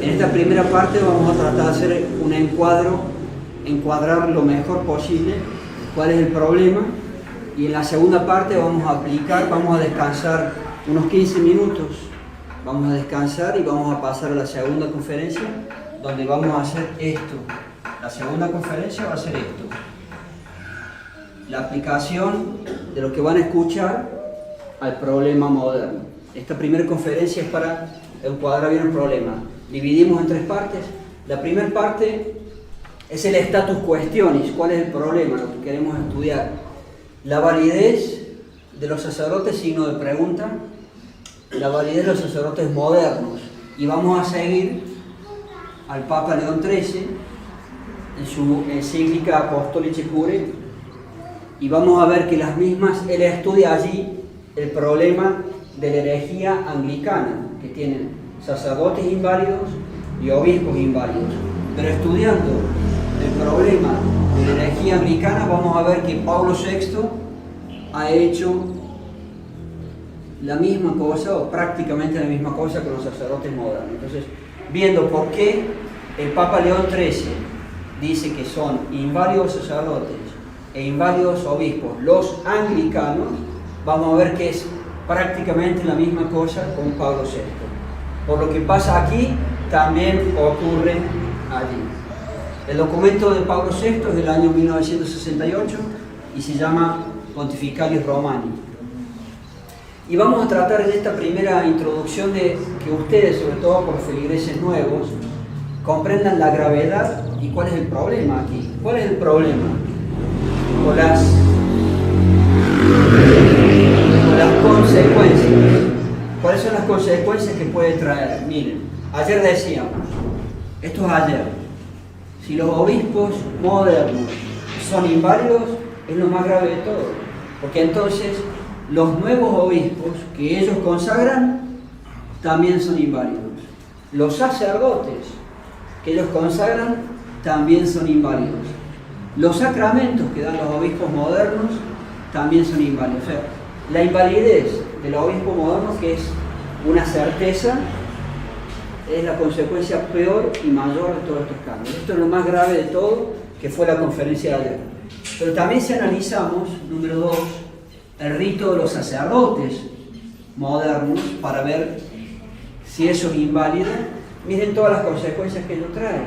esta primera parte vamos a tratar de hacer un encuadrar lo mejor posible cuál es el problema, y en la segunda parte vamos a descansar unos 15 minutos, vamos a descansar y vamos a pasar a la segunda conferencia, donde vamos a hacer esto. La segunda conferencia va a ser esto: la aplicación de lo que van a escuchar al problema moderno. Esta primera conferencia es para encuadrar bien el problema. Dividimos en 3 partes. La primera parte es el status questionis, cuál es el problema, lo que queremos estudiar. La validez de los sacerdotes, signo de pregunta, la validez de los sacerdotes modernos. Y vamos a seguir al Papa León XIII en su encíclica Apostolicae Curae, y vamos a ver que las mismas, él estudia allí el problema de la herejía anglicana, que tienen sacerdotes inválidos y obispos inválidos. Pero estudiando el problema de la herejía anglicana, vamos a ver que Pablo VI ha hecho la misma cosa, o prácticamente la misma cosa, con los sacerdotes modernos. Entonces, viendo por qué el Papa León XIII dice que son inválidos sacerdotes e inválidos obispos los anglicanos, vamos a ver que es prácticamente la misma cosa con Pablo VI. Por lo que pasa aquí, también ocurre allí. El documento de Pablo VI es del año 1968 y se llama Pontificalis Romani. Y vamos a tratar en esta primera introducción de que ustedes, sobre todo por los feligreses nuevos, comprendan la gravedad y cuál es el problema aquí. ¿Cuál es el problema? Con las consecuencias. ¿Cuáles son las consecuencias que puede traer? Miren, ayer decíamos, esto es ayer, si los obispos modernos son inválidos, es lo más grave de todo, porque entonces los nuevos obispos que ellos consagran también son inválidos. Los sacerdotes que ellos consagran también son inválidos. Los sacramentos que dan los obispos modernos también son inválidos. O sea, la invalidez del obispo moderno, que es una certeza, es la consecuencia peor y mayor de todos estos cambios. Esto es lo más grave de todo, que fue la conferencia de ayer. Pero también si analizamos, número 2, el rito de los sacerdotes modernos, para ver si eso es inválido, miren todas las consecuencias que ello trae.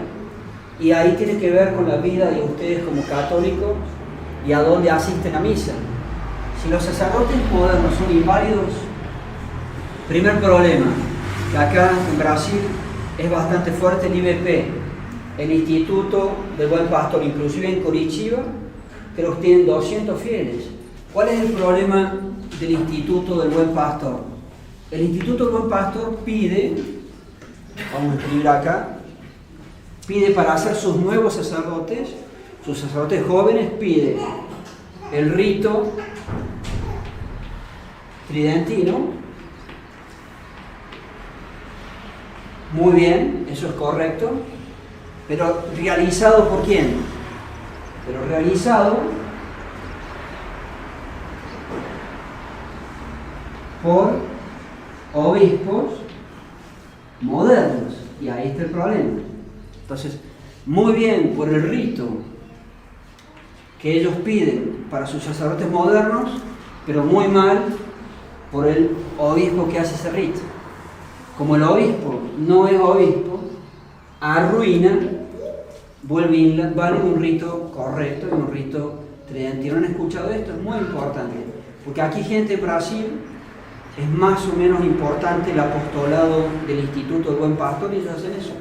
Y ahí tiene que ver con la vida de ustedes como católicos y a dónde asisten a misa. Si los sacerdotes modernos son inválidos, primer problema, que acá en Brasil es bastante fuerte el IBP, el Instituto del Buen Pastor, inclusive en Curitiba, creo que tienen 200 fieles. ¿Cuál es el problema del Instituto del Buen Pastor? El Instituto del Buen Pastor pide, vamos a escribir acá, pide para hacer sus nuevos sacerdotes, sus sacerdotes jóvenes, pide el rito tridentino. Muy bien, eso es correcto, pero ¿realizado por quién? Pero realizado por obispos modernos, y ahí está el problema. Entonces, muy bien por el rito que ellos piden para sus sacerdotes modernos, pero muy mal por el obispo que hace ese rito. Como el obispo no es obispo, arruina, vuelve inválido un rito correcto y un rito tridentino. ¿Han escuchado esto? Es muy importante, porque aquí gente en Brasil es más o menos importante el apostolado del Instituto del Buen Pastor, y ellos hacen eso.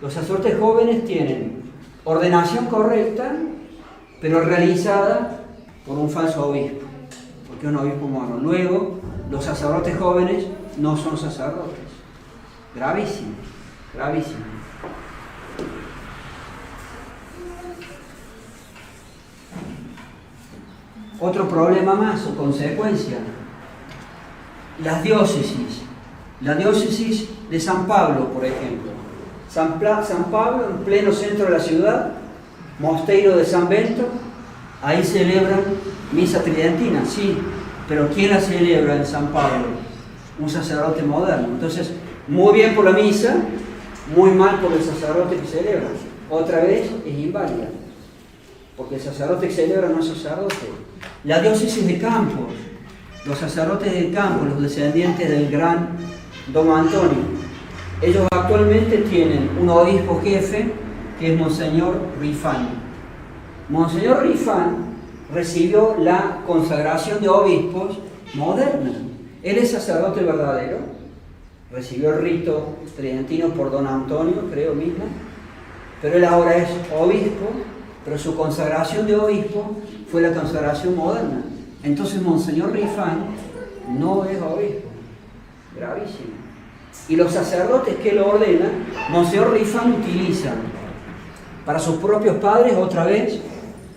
Los sacerdotes jóvenes tienen ordenación correcta, pero realizada por un falso obispo, porque es un obispo moderno. Luego, los sacerdotes jóvenes no son sacerdotes. Gravísimo, gravísimo. Otro problema más o consecuencia, las diócesis. La diócesis de San Pablo, por ejemplo. San Pablo, en pleno centro de la ciudad, mosteiro de San Bento, ahí celebran misa tridentina, sí, pero ¿quién la celebra en San Pablo? Un sacerdote moderno. Entonces, muy bien por la misa, muy mal por el sacerdote que celebra. Otra vez es inválida, porque el sacerdote que celebra no es sacerdote. La diócesis de Campos, los sacerdotes de Campos, los descendientes del gran Don Antonio, ellos actualmente tienen un obispo jefe que es Monseñor Rifán. Monseñor Rifán recibió la consagración de obispos moderna. Él es sacerdote verdadero, recibió el rito tridentino por Don Antonio, creo mismo, pero él ahora es obispo, pero su consagración de obispo fue la consagración moderna. Entonces Monseñor Rifán no es obispo, gravísimo. Y los sacerdotes que lo ordenan, Monseñor Rifán utiliza para sus propios padres, otra vez,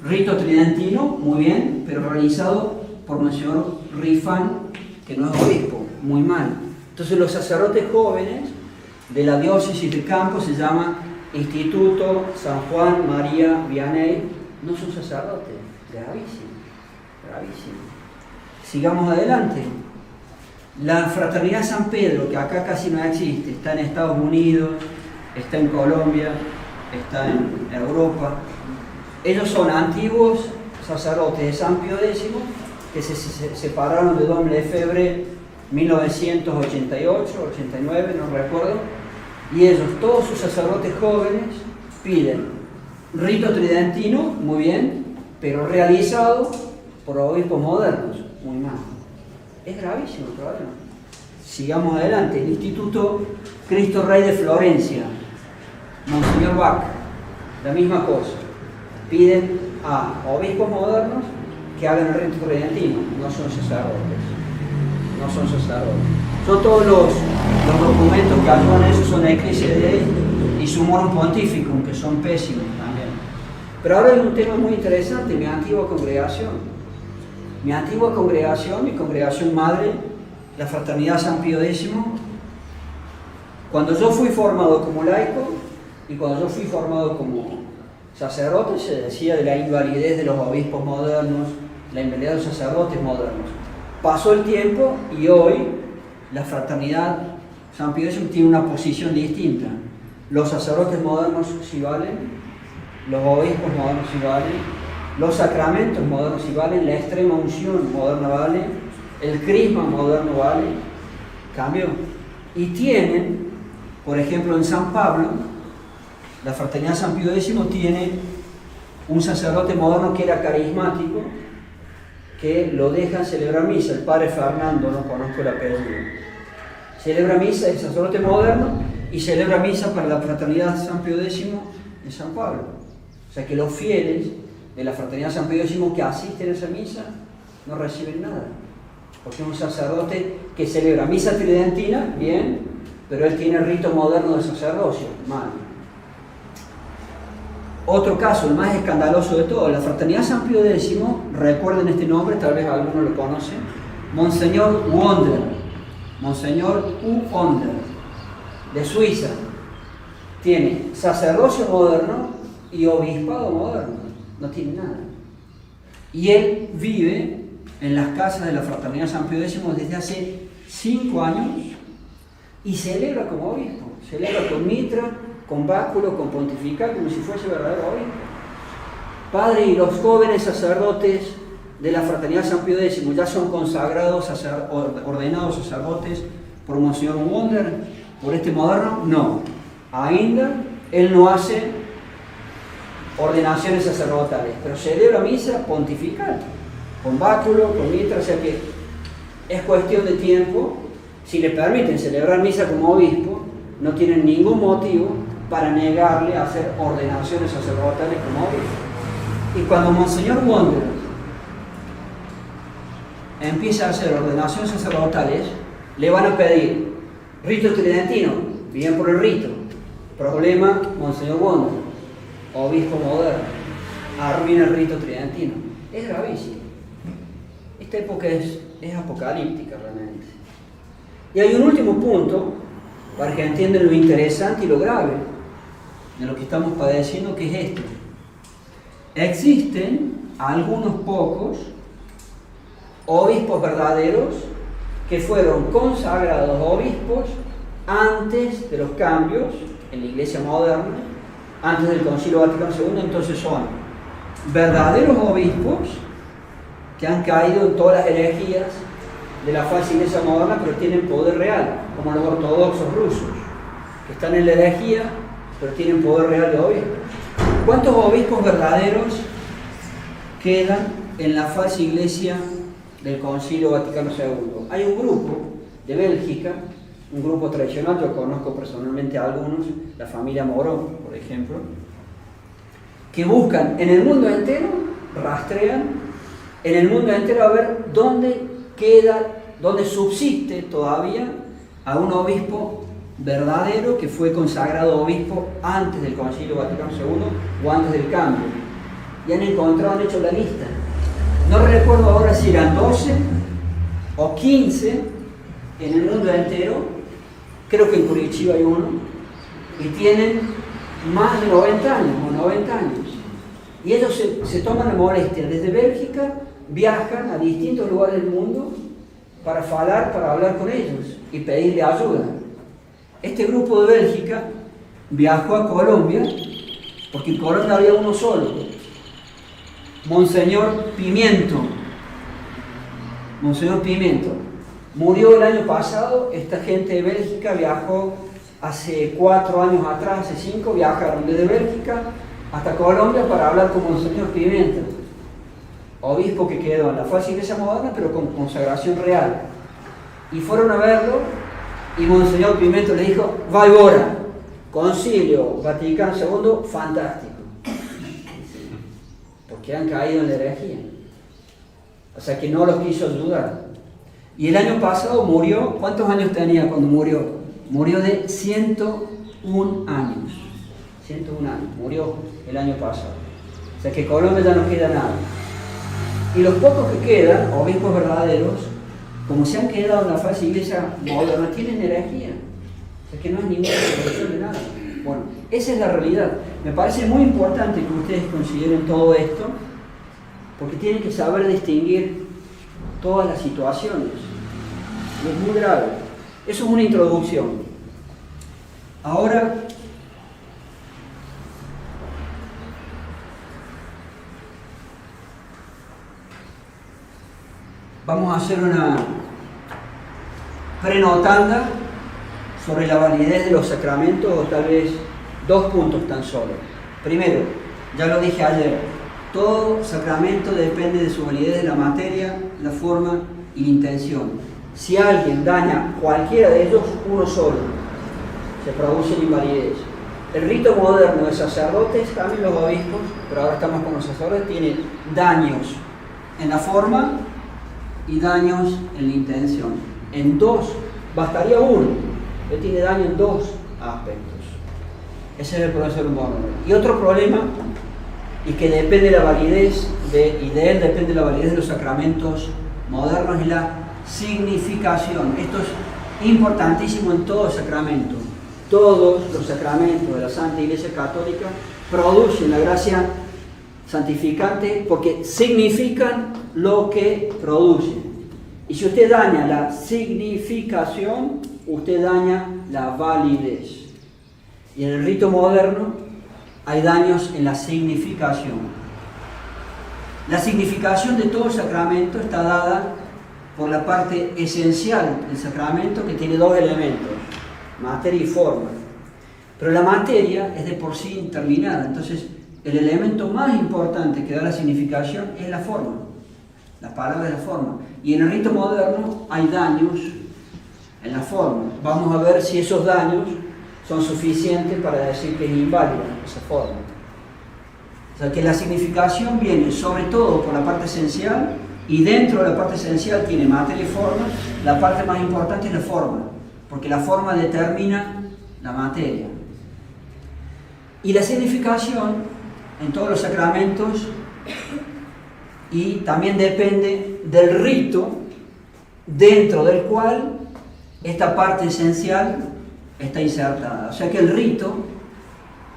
rito tridentino, muy bien, pero realizado por Monseñor Rifán, que no es obispo, muy mal. Entonces los sacerdotes jóvenes de la diócesis de Campos se llama Instituto San Juan María Vianney, no son sacerdotes, gravísimo, gravísimo. Sigamos adelante. La Fraternidad San Pedro, que acá casi no existe, está en Estados Unidos, está en Colombia, está en Europa. Ellos son antiguos sacerdotes de San Pío X que se separaron de Don Lefebvre 1988, 89, no recuerdo, y ellos, todos sus sacerdotes jóvenes, piden rito tridentino, muy bien, pero realizado por obispos modernos, muy mal. Es gravísimo el problema. Sigamos adelante. El Instituto Cristo Rey de Florencia, Monseñor Bach, la misma cosa. Piden a obispos modernos que hagan el rito tridentino, no son sacerdotes. No son sacerdotes. Son todos los documentos que ayudan a eso, son Ecclesia Dei y Summorum Pontificum, que son pésimos también. Pero ahora hay un tema muy interesante, mi antigua congregación. Mi antigua congregación, mi congregación madre, la Fraternidad San Pío X, cuando yo fui formado como laico y cuando yo fui formado como sacerdote, se decía de la invalidez de los obispos modernos, la invalidez de los sacerdotes modernos. Pasó el tiempo y hoy la Fraternidad San Pío X tiene una posición distinta. Los sacerdotes modernos sí valen, los obispos modernos sí valen, los sacramentos modernos sí valen, la extrema unción moderna vale, el crisma moderno vale, cambio. Y tienen, por ejemplo, en San Pablo, la Fraternidad San Pío X tiene un sacerdote moderno que era carismático, que lo dejan celebrar misa, el padre Fernando, no conozco el apellido. Celebra misa, es sacerdote moderno, y celebra misa para la Fraternidad San Pío X en San Pablo. O sea que los fieles de la Fraternidad San Pío X que asisten a esa misa no reciben nada, porque es un sacerdote que celebra misa tridentina, bien, pero él tiene el rito moderno de sacerdocio, mal. Otro caso, el más escandaloso de todos, la Fraternidad San Pío X, recuerden este nombre, tal vez algunos lo conocen, Monseñor Wonder, Monseñor U. Wonder, de Suiza, tiene sacerdocio moderno y obispado moderno, no tiene nada. Y él vive en las casas de la Fraternidad San Pío X desde hace 5 años y celebra como obispo, celebra con mitra, con báculo, con pontifical, como si fuese verdadero obispo. Padre, y los jóvenes sacerdotes de la Fraternidad San Pío X ya son consagrados, ordenados sacerdotes por Monseñor Wonder, por este moderno, no. Ainda él no hace ordenaciones sacerdotales, pero celebra misa pontifical, con báculo, con mitra, o sea que es cuestión de tiempo. Si le permiten celebrar misa como obispo, no tienen ningún motivo para negarle a hacer ordenaciones sacerdotales como obispo. Y cuando Monseñor Wonder empieza a hacer ordenaciones sacerdotales, le van a pedir rito tridentino, bien por el rito. Problema, Monseñor Wonder, obispo moderno, arruina el rito tridentino. Es gravísimo. Esta época es apocalíptica realmente. Y hay un último punto para que entiendan lo interesante y lo grave de lo que estamos padeciendo, que es esto. Existen algunos pocos obispos verdaderos que fueron consagrados obispos antes de los cambios en la Iglesia moderna, antes del Concilio Vaticano II, entonces son verdaderos obispos que han caído en todas las herejías de la falsa Iglesia moderna, pero tienen poder real, como los ortodoxos rusos, que están en la herejía, pero tienen poder real de obispos. ¿Cuántos obispos verdaderos quedan en la falsa Iglesia del Concilio Vaticano II? Hay un grupo de Bélgica, un grupo tradicional, yo conozco personalmente a algunos, la familia Morón, por ejemplo, que buscan en el mundo entero, rastrean en el mundo entero a ver dónde queda, dónde subsiste todavía a un obispo verdadero que fue consagrado obispo antes del Concilio Vaticano II o antes del cambio. Y han encontrado, han hecho la lista. No recuerdo ahora si eran 12 o 15 en el mundo entero. Creo que en Curitiba hay uno, y tienen más de 90 años o 90 años. Y ellos se toman la molestia, desde Bélgica viajan a distintos lugares del mundo para hablar con ellos y pedirle ayuda. Este grupo de Bélgica viajó a Colombia, porque en Colombia había uno solo, Monseñor Pimiento. Monseñor Pimiento. Murió el año pasado. Esta gente de Bélgica viajó hace 4 años atrás, hace 5, viajaron desde Bélgica hasta Colombia para hablar con Monseñor Pimienta, obispo que quedó en la falsa Iglesia moderna, pero con consagración real. Y fueron a verlo, y Monseñor Pimienta le dijo: vai ora, Concilio Vaticano II, fantástico. Porque han caído en la herejía. O sea que no los quiso ayudar. Y el año pasado murió. ¿Cuántos años tenía cuando murió? Murió de 101 años. 101 años. Murió el año pasado. O sea que en Colombia ya no queda nada. Y los pocos que quedan, obispos verdaderos, como se han quedado en la falsa iglesia moderna, tienen herejía. O sea que no es ninguna solución de nada. Bueno, esa es la realidad. Me parece muy importante que ustedes consideren todo esto, porque tienen que saber distinguir todas las situaciones. Y es muy grave. Eso es una introducción. Ahora, vamos a hacer una prenotanda sobre la validez de los sacramentos, o tal vez 2 puntos tan solo. Primero, ya lo dije ayer, todo sacramento depende de su validez de la materia, la forma y la intención. Si alguien daña cualquiera de ellos, uno solo, se produce la invalidez. El rito moderno de sacerdotes, también los obispos, pero ahora estamos con los sacerdotes, tiene daños en la forma y daños en la intención. En 2, bastaría uno. Él tiene daño en 2 aspectos. Ese es el problema del moderno. Y otro problema, y que depende de la validez y de él depende la validez de los sacramentos modernos, es la significación. Esto es importantísimo en todo sacramento. Todos los sacramentos de la Santa Iglesia Católica producen la gracia santificante porque significan lo que producen. Y si usted daña la significación, usted daña la validez. Y en el rito moderno hay daños en la significación. La significación de todo sacramento está dada por la parte esencial del sacramento, que tiene 2 elementos, materia y forma. Pero la materia es de por sí interminada, entonces el elemento más importante que da la significación es la forma, la palabra es la forma. Y en el rito moderno hay daños en la forma. Vamos a ver si esos daños son suficientes para decir que es inválida esa forma. O sea que la significación viene sobre todo por la parte esencial, y dentro de la parte esencial tiene materia y forma. La parte más importante es la forma, porque la forma determina la materia. Y la significación en todos los sacramentos, y también depende del rito dentro del cual esta parte esencial está insertada. O sea que el rito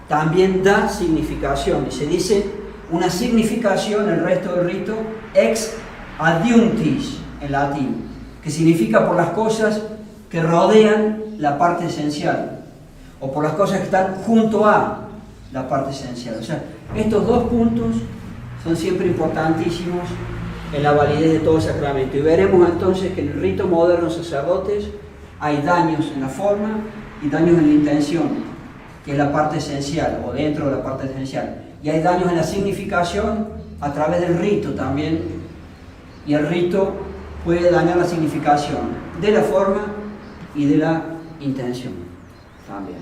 también da significación, y se dice una significación, el resto del rito, ex adiuntis en latín, que significa por las cosas que rodean la parte esencial, o por las cosas que están junto a la parte esencial. O sea, estos dos puntos son siempre importantísimos en la validez de todo sacramento. Y veremos entonces que en el rito moderno sacerdotes hay daños en la forma y daños en la intención, que es la parte esencial, o dentro de la parte esencial. Y hay daños en la significación a través del rito también, y el rito puede dañar la significación de la forma y de la intención también.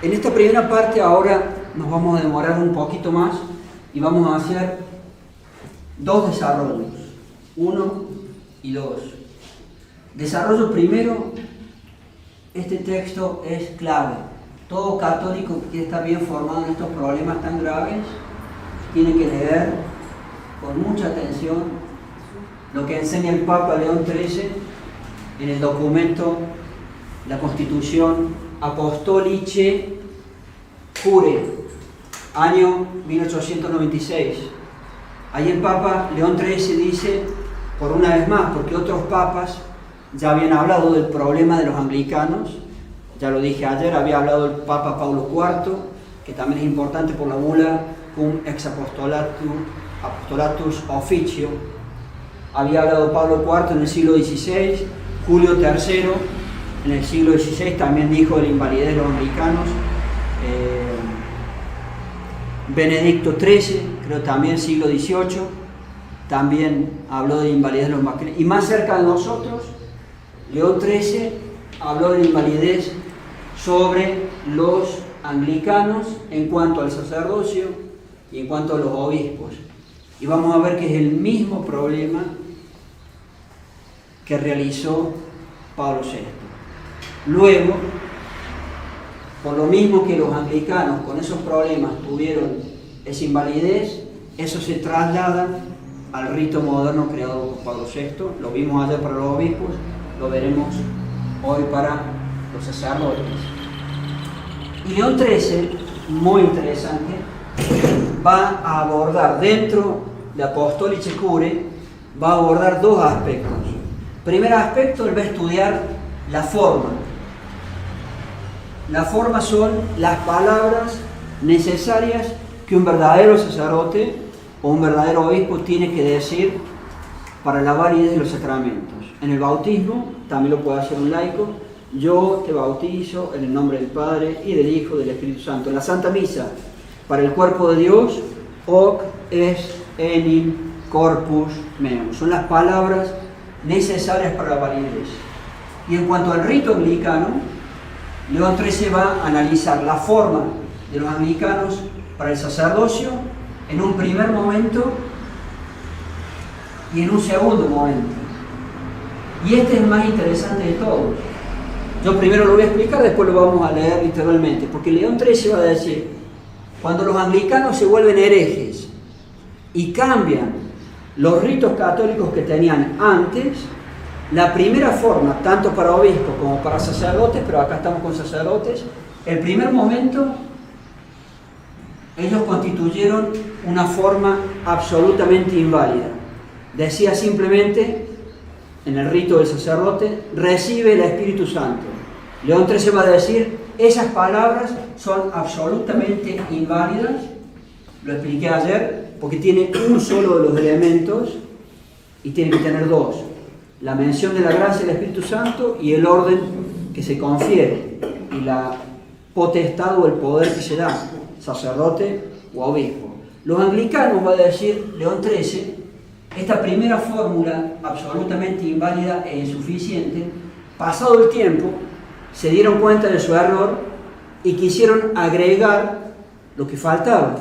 En esta primera parte ahora nos vamos a demorar un poquito más y vamos a hacer dos desarrollos, 1 y 2. Desarrollo primero, este texto es clave. Todo católico que quiere estar bien formado en estos problemas tan graves tiene que leer con mucha atención lo que enseña el Papa León XIII en el documento, la Constitución Apostolice Cure, año 1896. Ahí el Papa León XIII dice, por una vez más, porque otros papas ya habían hablado del problema de los anglicanos, ya lo dije ayer, había hablado el Papa Paulo IV, que también es importante por la bula Cum ex apostolatus officio. Había hablado Pablo IV en el siglo XVI, Julio III en el siglo XVI también dijo de la invalidez de los anglicanos, Benedicto XIII, creo también siglo XVIII, también habló de la invalidez de los masculinos. Y más cerca de nosotros, León XIII habló de la invalidez sobre los anglicanos en cuanto al sacerdocio y en cuanto a los obispos. Y vamos a ver que es el mismo problema que realizó Pablo VI. Luego, por lo mismo que los anglicanos con esos problemas tuvieron esa invalidez, eso se traslada al rito moderno creado por Pablo VI. Lo vimos ayer para los obispos, lo veremos hoy para los sacerdotes. Y León XIII, muy interesante, va a abordar dentro de Apostolice Cure, va a abordar dos aspectos. Primer aspecto, él va a estudiar la forma. La forma son las palabras necesarias que un verdadero sacerdote o un verdadero obispo tiene que decir para la validez de los sacramentos. En el bautismo, también lo puede hacer un laico, yo te bautizo en el nombre del Padre y del Hijo y del Espíritu Santo. En la Santa Misa, para el cuerpo de Dios, hoc est enim corpus meum. Son las palabras necesarias para la validez. Y en cuanto al rito anglicano, León XIII va a analizar la forma de los anglicanos para el sacerdocio en un primer momento y en un segundo momento. Y este es el más interesante de todos. Yo primero lo voy a explicar, después lo vamos a leer literalmente, porque León XIII va a decir, cuando los anglicanos se vuelven herejes y cambian los ritos católicos que tenían antes, la primera forma, tanto para obispos como para sacerdotes, pero acá estamos con sacerdotes, el primer momento, ellos constituyeron una forma absolutamente inválida. Decía simplemente, en el rito del sacerdote, recibe el Espíritu Santo. León XIII va a decir, esas palabras son absolutamente inválidas, lo expliqué ayer, porque tiene un solo de los elementos y tiene que tener dos. La mención de la gracia del Espíritu Santo y el orden que se confiere y la potestad o el poder que se da, sacerdote o obispo. Los anglicanos, va a decir León XIII, esta primera fórmula absolutamente inválida e insuficiente, pasado el tiempo, se dieron cuenta de su error y quisieron agregar lo que faltaba.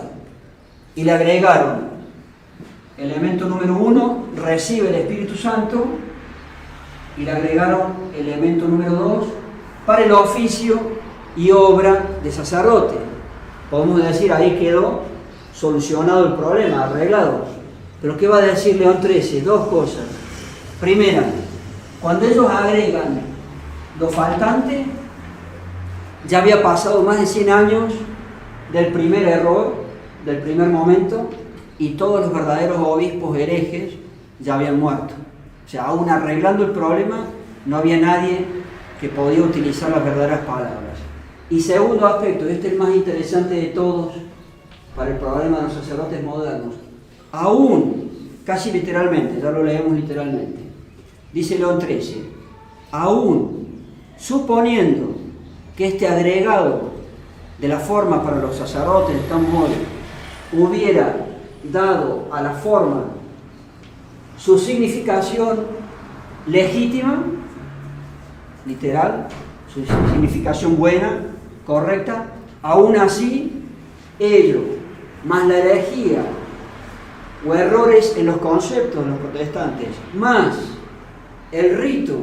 Y le agregaron, elemento número 1, recibe el Espíritu Santo, y le agregaron elemento número 2, para el oficio y obra de sacerdote. Podemos decir, ahí quedó solucionado el problema, arreglado. Pero ¿qué va a decir León XIII? Dos cosas. Primera, cuando ellos agregan lo faltante, ya había pasado más de 100 años del primer error, del primer momento, y todos los verdaderos obispos herejes ya habían muerto. O sea, aún arreglando el problema, no había nadie que podía utilizar las verdaderas palabras. Y segundo aspecto, este es el más interesante de todos para el problema de los sacerdotes modernos, aún, casi literalmente, ya lo leemos literalmente, dice León XIII, aún suponiendo que este agregado de la forma para los sacerdotes, estamos hoy, hubiera dado a la forma su significación legítima, literal, su significación buena, correcta, aún así, ello, más la herejía o errores en los conceptos de los protestantes, más el rito,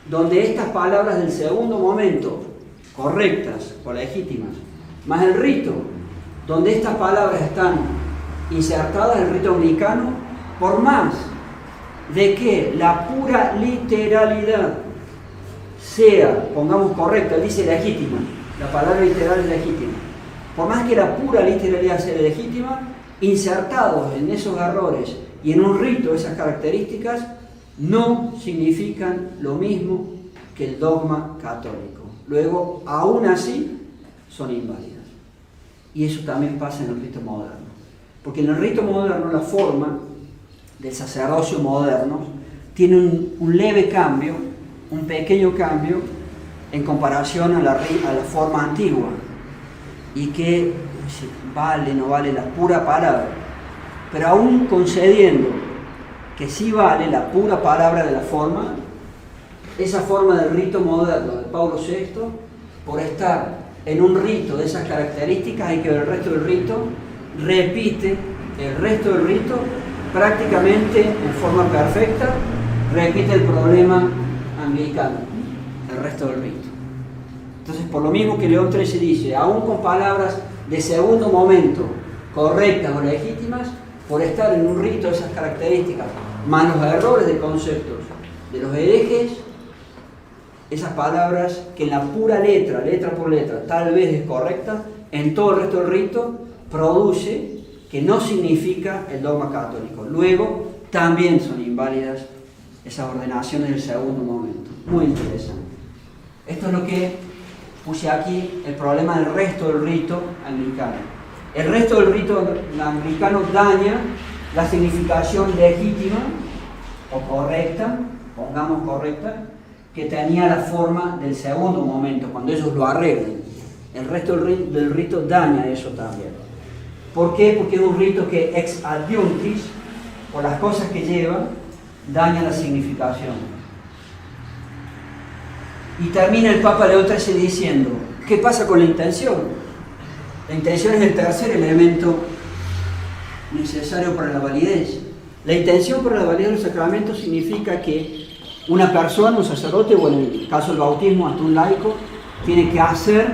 donde estas palabras del segundo momento, correctas o legítimas, más el rito, donde estas palabras están insertadas, el rito anglicano, por más de que la pura literalidad sea, pongamos correcta, dice legítima, la palabra literal es legítima, por más que la pura literalidad sea legítima, insertados en esos errores y en un rito esas características, no significan lo mismo que el dogma católico. Luego, aún así, son inválidas. Y eso también pasa en el rito moderno. Porque en el rito moderno la forma del sacerdocio moderno tiene un leve cambio, un pequeño cambio en comparación a la forma antigua. Y que vale, no vale la pura palabra. Pero aún concediendo que sí vale la pura palabra de la forma, esa forma del rito moderno de Pablo VI, por estar en un rito de esas características, hay que ver el resto del rito, repite el resto del rito prácticamente en forma perfecta, repite el problema anglicano, el resto del rito. Entonces, por lo mismo que León XIII dice, aún con palabras de segundo momento, correctas o legítimas, por estar en un rito de esas características, más los errores de conceptos de los herejes, esas palabras que en la pura letra, letra por letra, tal vez es correcta, en todo el resto del rito, produce que no significa el dogma católico. Luego, también son inválidas esas ordenaciones del segundo momento. Muy interesante. Esto es lo que puse aquí, el problema del resto del rito anglicano. El resto del rito anglicano daña la significación legítima o correcta, pongamos correcta, que tenía la forma del segundo momento, cuando ellos lo arreglan. El resto del rito daña eso también. ¿Por qué? Porque es un rito que ex adiuntis, por las cosas que lleva, daña la significación. Y termina el Papa León XIII diciendo, ¿qué pasa con la intención? La intención es el tercer elemento necesario para la validez. La intención para la validez del sacramento significa que una persona, un sacerdote, o en el caso del bautismo, hasta un laico, tiene que hacer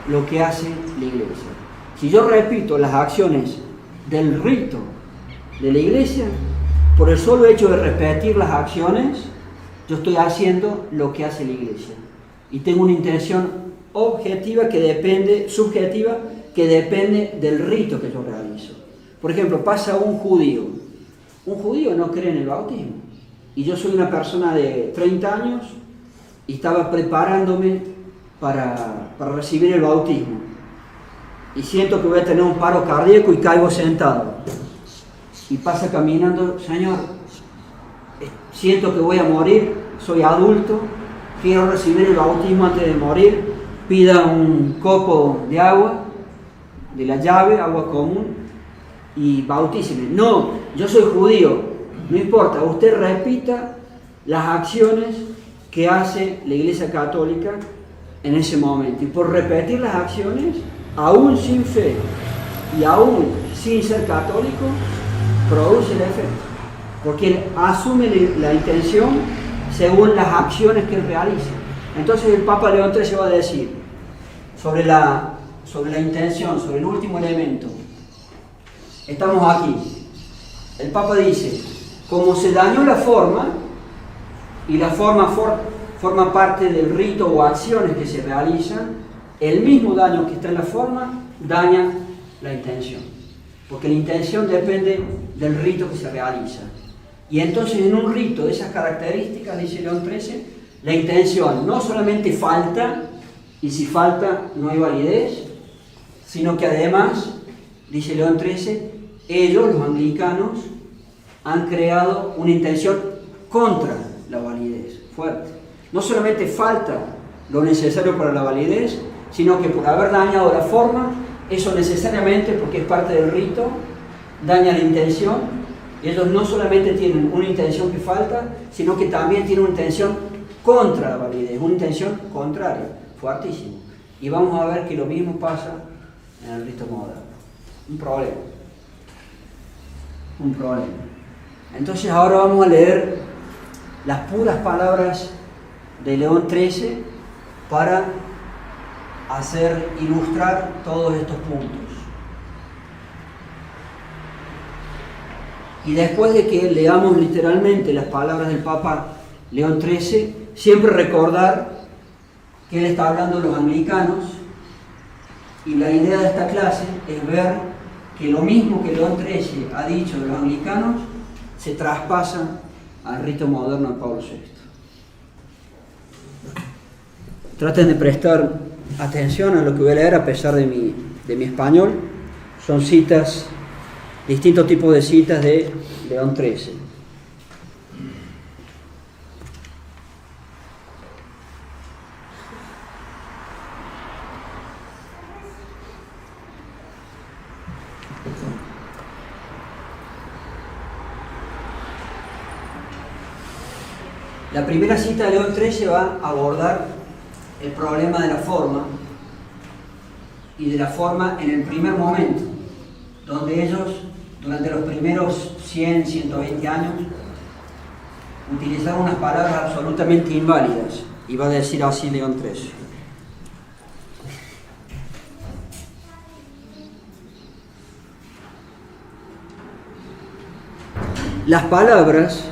lo que hace la Iglesia. Si yo repito las acciones del rito de la Iglesia, por el solo hecho de repetir las acciones, yo estoy haciendo lo que hace la Iglesia. Y tengo una intención objetiva que depende, subjetiva, que depende del rito que yo realizo. Por ejemplo, pasa un judío. Un judío no cree en el bautismo. Y yo soy una persona de 30 años y estaba preparándome para recibir el bautismo. Y siento que voy a tener un paro cardíaco y caigo sentado. Y pasa caminando, Señor, siento que voy a morir, soy adulto, quiero recibir el bautismo antes de morir, pida un copo de agua, de la llave, agua común, y bautíceme. No, yo soy judío, no importa, usted repita las acciones que hace la Iglesia Católica en ese momento. Y por repetir las acciones, aún sin fe y aún sin ser católico, produce el efecto. Porque él asume la intención según las acciones que él realiza. Entonces el Papa León XIII va a decir sobre la intención, sobre el último elemento. Estamos aquí. El Papa dice, como se dañó la forma, y la forma forma parte del rito o acciones que se realizan, el mismo daño que está en la forma daña la intención. Porque la intención depende del rito que se realiza. Y entonces en un rito de esas características, dice León XIII, la intención no solamente falta, y si falta no hay validez, sino que además, dice León XIII, ellos, los anglicanos, han creado una intención contra la validez, fuerte. No solamente falta lo necesario para la validez, sino que por haber dañado la forma, eso necesariamente, porque es parte del rito, daña la intención. Ellos no solamente tienen una intención que falta, sino que también tienen una intención contra la validez, una intención contraria, fuertísimo. Y vamos a ver que lo mismo pasa en el rito moderno. Un problema. Un problema. Entonces ahora vamos a leer las puras palabras de León XIII para ilustrar todos estos puntos. Y después de que leamos literalmente las palabras del Papa León XIII, siempre recordar que él está hablando de los anglicanos, y la idea de esta clase es ver que lo mismo que León XIII ha dicho de los anglicanos se traspasa al rito moderno de Pablo VI. Traten de prestar atención a lo que voy a leer a pesar de mi español. Son citas, distintos tipos de citas de León XIII. La primera cita de León XIII va a abordar el problema de la forma, y de la forma en el primer momento, donde ellos, durante los primeros 100, 120 años, utilizaron unas palabras absolutamente inválidas, y va a decir así León XIII. Las palabras,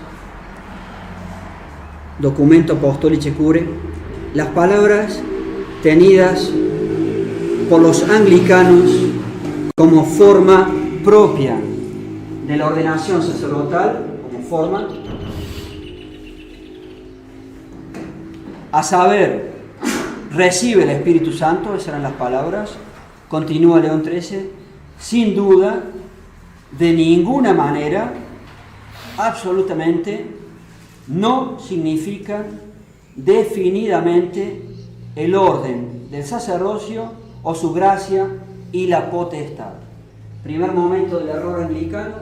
Documento Apostolicae Curae, las palabras tenidas por los anglicanos como forma propia de la ordenación sacerdotal, como forma, a saber, recibe el Espíritu Santo, esas eran las palabras, continúa León XIII, sin duda, de ninguna manera, absolutamente, no significa definidamente el orden del sacerdocio o su gracia y la potestad. Primer momento del error anglicano,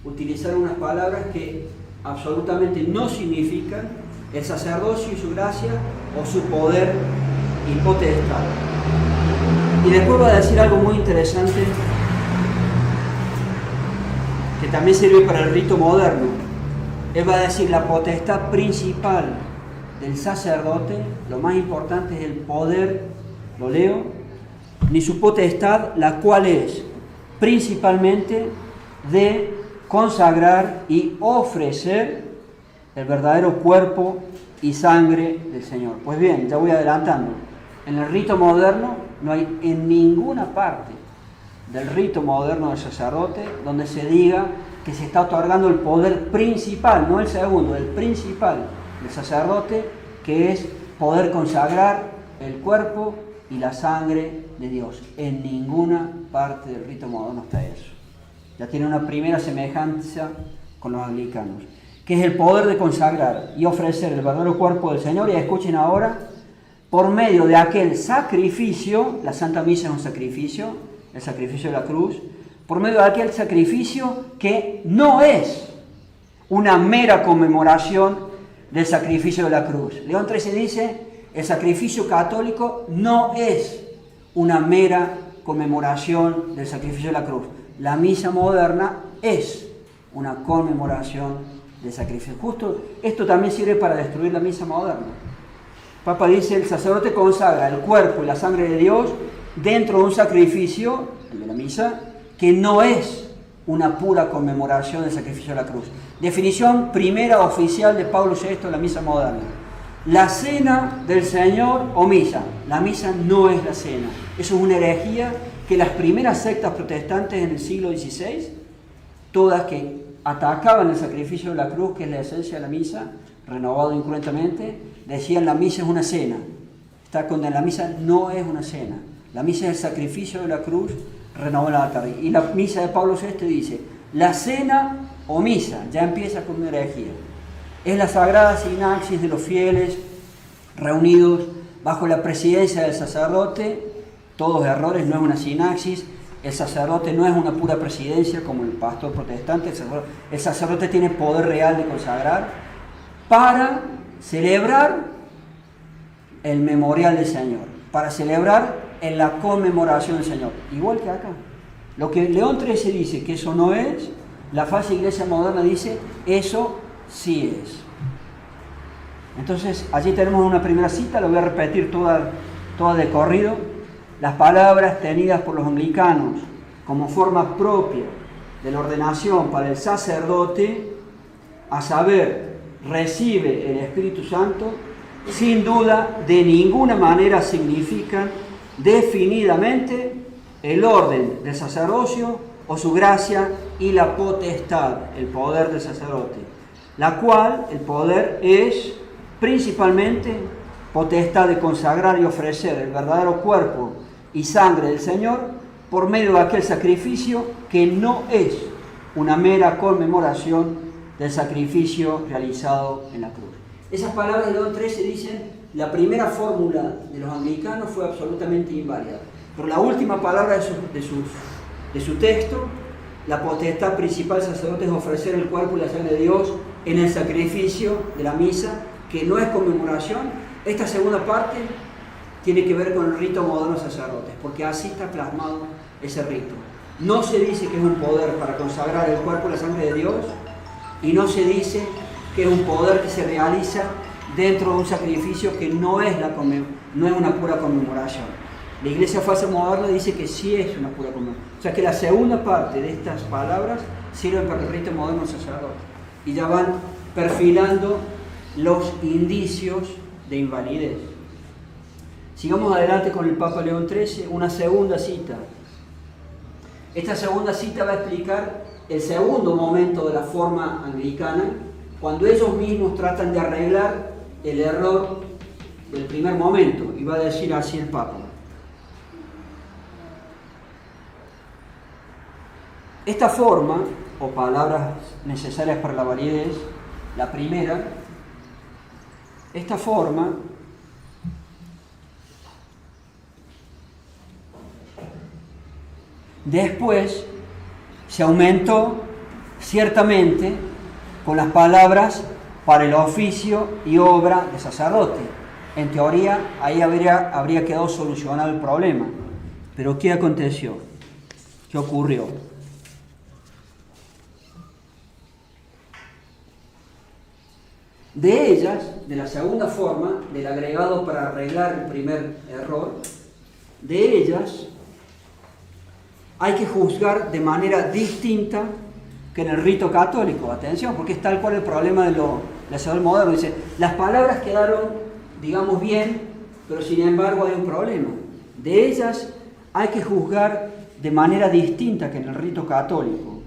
utilizar unas palabras que absolutamente no significan el sacerdocio y su gracia o su poder y potestad. Y después va a decir algo muy interesante que también sirve para el rito moderno. Él va a decir la potestad principal del sacerdote, lo más importante es el poder, lo leo, ni su potestad, la cual es principalmente de consagrar y ofrecer el verdadero cuerpo y sangre del Señor. Pues bien, ya voy adelantando. En el rito moderno no hay en ninguna parte del rito moderno del sacerdote donde se diga que se está otorgando el poder principal, no el segundo, el principal del sacerdote, que es poder consagrar el cuerpo y la sangre de Dios. En ninguna parte del rito moderno está eso. Ya tiene una primera semejanza con los anglicanos, que es el poder de consagrar y ofrecer el verdadero cuerpo del Señor. Y escuchen ahora, por medio de aquel sacrificio, la Santa Misa es un sacrificio, el sacrificio de la cruz, por medio de aquel sacrificio que no es una mera conmemoración del sacrificio de la cruz. León XIII dice, el sacrificio católico no es una mera conmemoración del sacrificio de la cruz. La misa moderna es una conmemoración del sacrificio. Justo esto también sirve para destruir la misa moderna. El Papa dice, el sacerdote consagra el cuerpo y la sangre de Dios dentro de un sacrificio, el de la misa, que no es una pura conmemoración del sacrificio de la cruz. Definición primera oficial de Pablo VI de la misa moderna. La cena del Señor o misa. La misa no es la cena. Eso es una herejía que las primeras sectas protestantes en el siglo XVI, todas que atacaban el sacrificio de la cruz, que es la esencia de la misa, renovado incruentamente, decían la misa es una cena. Está con la misa no es una cena. La misa es el sacrificio de la cruz, renovado en la tarde. Y la misa de Pablo VI dice, la cena o misa, ya empieza con una herejía. Es la sagrada sinaxis de los fieles reunidos bajo la presidencia del sacerdote, todos errores, no es una sinaxis. El sacerdote no es una pura presidencia como el pastor protestante. El sacerdote tiene poder real de consagrar para celebrar el memorial del Señor, para celebrar en la conmemoración del Señor, igual que acá. Lo que León XIII dice que eso no es, la falsa iglesia moderna dice eso sí es. Entonces allí tenemos una primera cita, lo voy a repetir toda de corrido. Las palabras tenidas por los anglicanos como forma propia de la ordenación para el sacerdote, a saber, recibe el Espíritu Santo, sin duda de ninguna manera significan definidamente el orden del sacerdocio o su gracia y la potestad, el poder del sacerdote, la cual el poder es principalmente potestad de consagrar y ofrecer el verdadero cuerpo y sangre del Señor por medio de aquel sacrificio que no es una mera conmemoración del sacrificio realizado en la cruz. Esas palabras de León XIII dicen, la primera fórmula de los anglicanos fue absolutamente inválida, pero la última palabra de su texto, la potestad principal del sacerdote es ofrecer el cuerpo y la sangre de Dios en el sacrificio de la misa, que no es conmemoración. Esta segunda parte tiene que ver con el rito moderno de sacerdotes, porque así está plasmado ese rito. No se dice que es un poder para consagrar el cuerpo y la sangre de Dios, y no se dice que es un poder que se realiza dentro de un sacrificio que no es una pura conmemoración. La Iglesia falsa moderna dice que sí es una pura conmemoración. O sea que la segunda parte de estas palabras sirven para el rito moderno del sacerdote. Y ya van perfilando los indicios de invalidez. Sigamos adelante con el Papa León XIII, una segunda cita. Esta segunda cita va a explicar el segundo momento de la forma anglicana, cuando ellos mismos tratan de arreglar el error del primer momento, y va a decir así el Papa. Esta forma, o palabras necesarias para la validez, la primera, esta forma después se aumentó ciertamente con las palabras para el oficio y obra de sacerdote. En teoría, ahí habría quedado solucionado el problema. Pero ¿qué aconteció? ¿Qué ocurrió? De ellas, de la segunda forma, del agregado para arreglar el primer error, de ellas hay que juzgar de manera distinta que en el rito católico. Atención, porque es tal cual el problema del sacerdote moderno. Dice, las palabras quedaron, digamos, bien, pero sin embargo hay un problema. De ellas hay que juzgar de manera distinta que en el rito católico.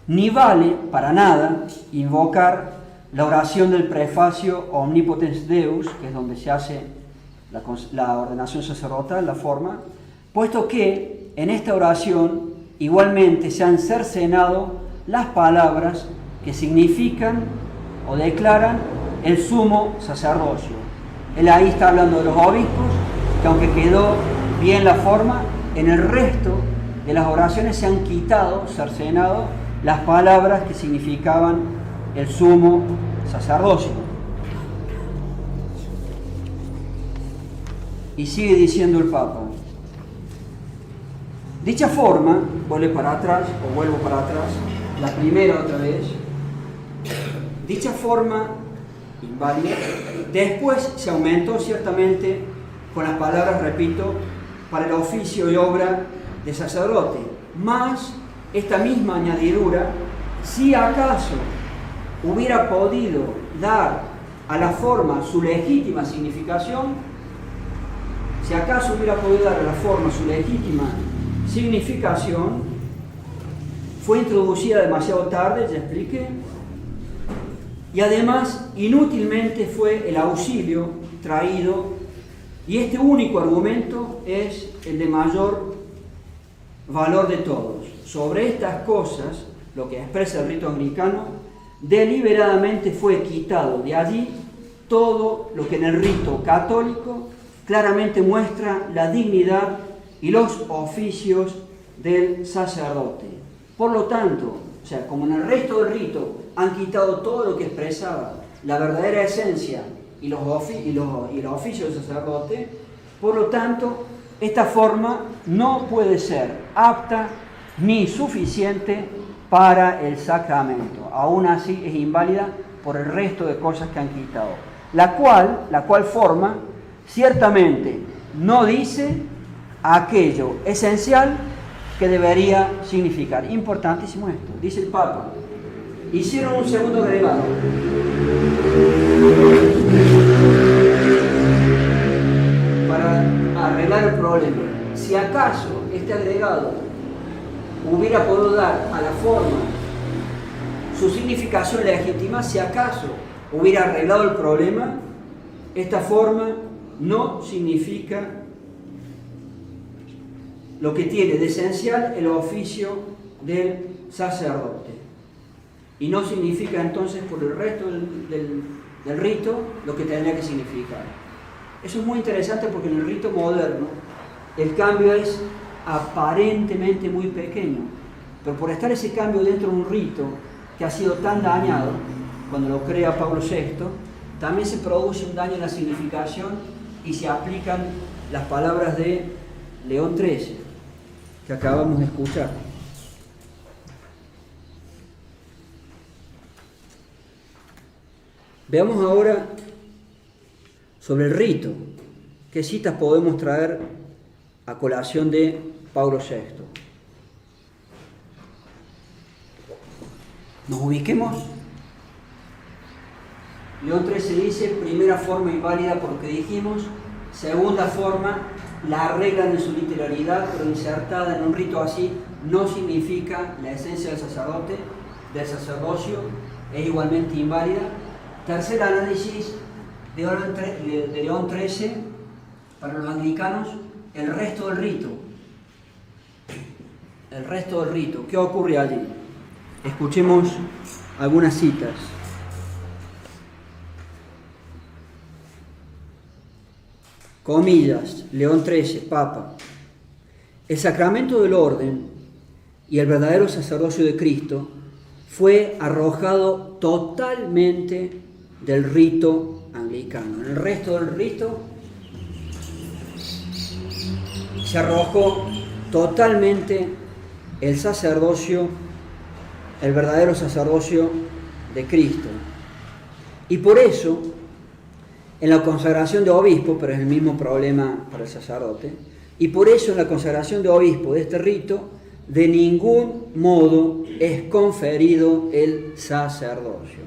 Ni vale para nada invocar la oración del prefacio Omnipotens Deus, que es donde se hace la ordenación sacerdotal, la forma, puesto que en esta oración igualmente se han cercenado las palabras que significan o declaran el sumo sacerdocio. Él ahí está hablando de los obispos, que aunque quedó bien la forma, en el resto de las oraciones se han quitado, cercenado, las palabras que significaban el sumo sacerdocio. Y sigue diciendo el Papa. Dicha forma, vuelvo para atrás, la primera otra vez, dicha forma inválida, después se aumentó ciertamente con las palabras, repito, para el oficio y obra de sacerdote, más esta misma añadidura, si acaso hubiera podido dar a la forma su legítima significación, fue introducida demasiado tarde, ya expliqué, y además inútilmente fue el auxilio traído, y este único argumento es el de mayor valor de todos. Sobre estas cosas, lo que expresa el rito anglicano, deliberadamente fue quitado de allí todo lo que en el rito católico claramente muestra la dignidad y los oficios del sacerdote. Por lo tanto, o sea, como en el resto del rito han quitado todo lo que expresaba la verdadera esencia y los oficios del sacerdote, por lo tanto, esta forma no puede ser apta ni suficiente para el sacramento. Aún así es inválida por el resto de cosas que han quitado. La cual forma ciertamente no dice aquello esencial que debería significar. Importantísimo esto. Dice el Papa: hicieron un segundo agregado. Para arreglar el problema. Si acaso este agregado hubiera podido dar a la forma su significación legítima, si acaso hubiera arreglado el problema, esta forma no significa lo que tiene de esencial el oficio del sacerdote. Y no significa entonces por el resto del rito lo que tendría que significar. Eso es muy interesante porque en el rito moderno el cambio es aparentemente muy pequeño, pero por estar ese cambio dentro de un rito que ha sido tan dañado, cuando lo crea Pablo VI, también se produce un daño en la significación y se aplican las palabras de León XIII, que acabamos de escuchar. Veamos ahora sobre el rito. ¿Qué citas podemos traer a colación de Pablo VI? Nos ubiquemos. León XIII dice: primera forma inválida por lo que dijimos, segunda forma la arreglan en su literalidad, pero insertada en un rito así no significa la esencia del sacerdote, del sacerdocio, es igualmente inválida. Tercer análisis de León XIII para los anglicanos: el resto del rito. El resto del rito. ¿Qué ocurre allí? Escuchemos algunas citas. Comillas, León XIII, Papa: el sacramento del orden y el verdadero sacerdocio de Cristo fue arrojado totalmente del rito anglicano. En el resto del rito se arrojó totalmente el sacerdocio, el verdadero sacerdocio de Cristo. Y por eso, en la consagración de obispo, pero es el mismo problema para el sacerdote, y por eso en la consagración de obispo de este rito, de ningún modo es conferido el sacerdocio.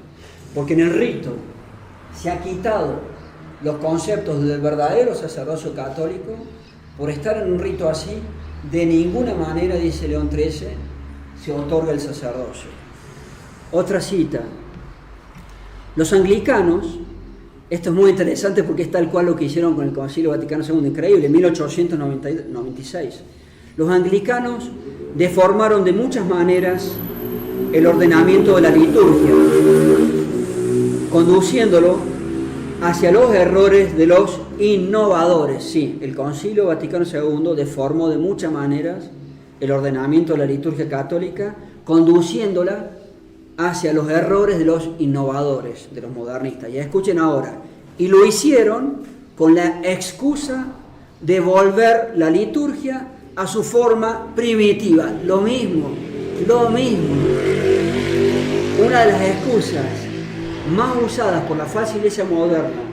Porque en el rito se ha quitado los conceptos del verdadero sacerdocio católico. Por estar en un rito así, de ninguna manera, dice León XIII, se otorga el sacerdocio. Otra cita. Los anglicanos, esto es muy interesante porque es tal cual lo que hicieron con el Concilio Vaticano II, increíble, en 1896. Los anglicanos deformaron de muchas maneras el ordenamiento de la liturgia, conduciéndolo hacia los errores de los innovadores. Sí, el Concilio Vaticano II deformó de muchas maneras el ordenamiento de la liturgia católica, conduciéndola hacia los errores de los innovadores, de los modernistas. Ya escuchen ahora. Y lo hicieron con la excusa de volver la liturgia a su forma primitiva. Lo mismo. Una de las excusas más usadas por la falsa iglesia moderna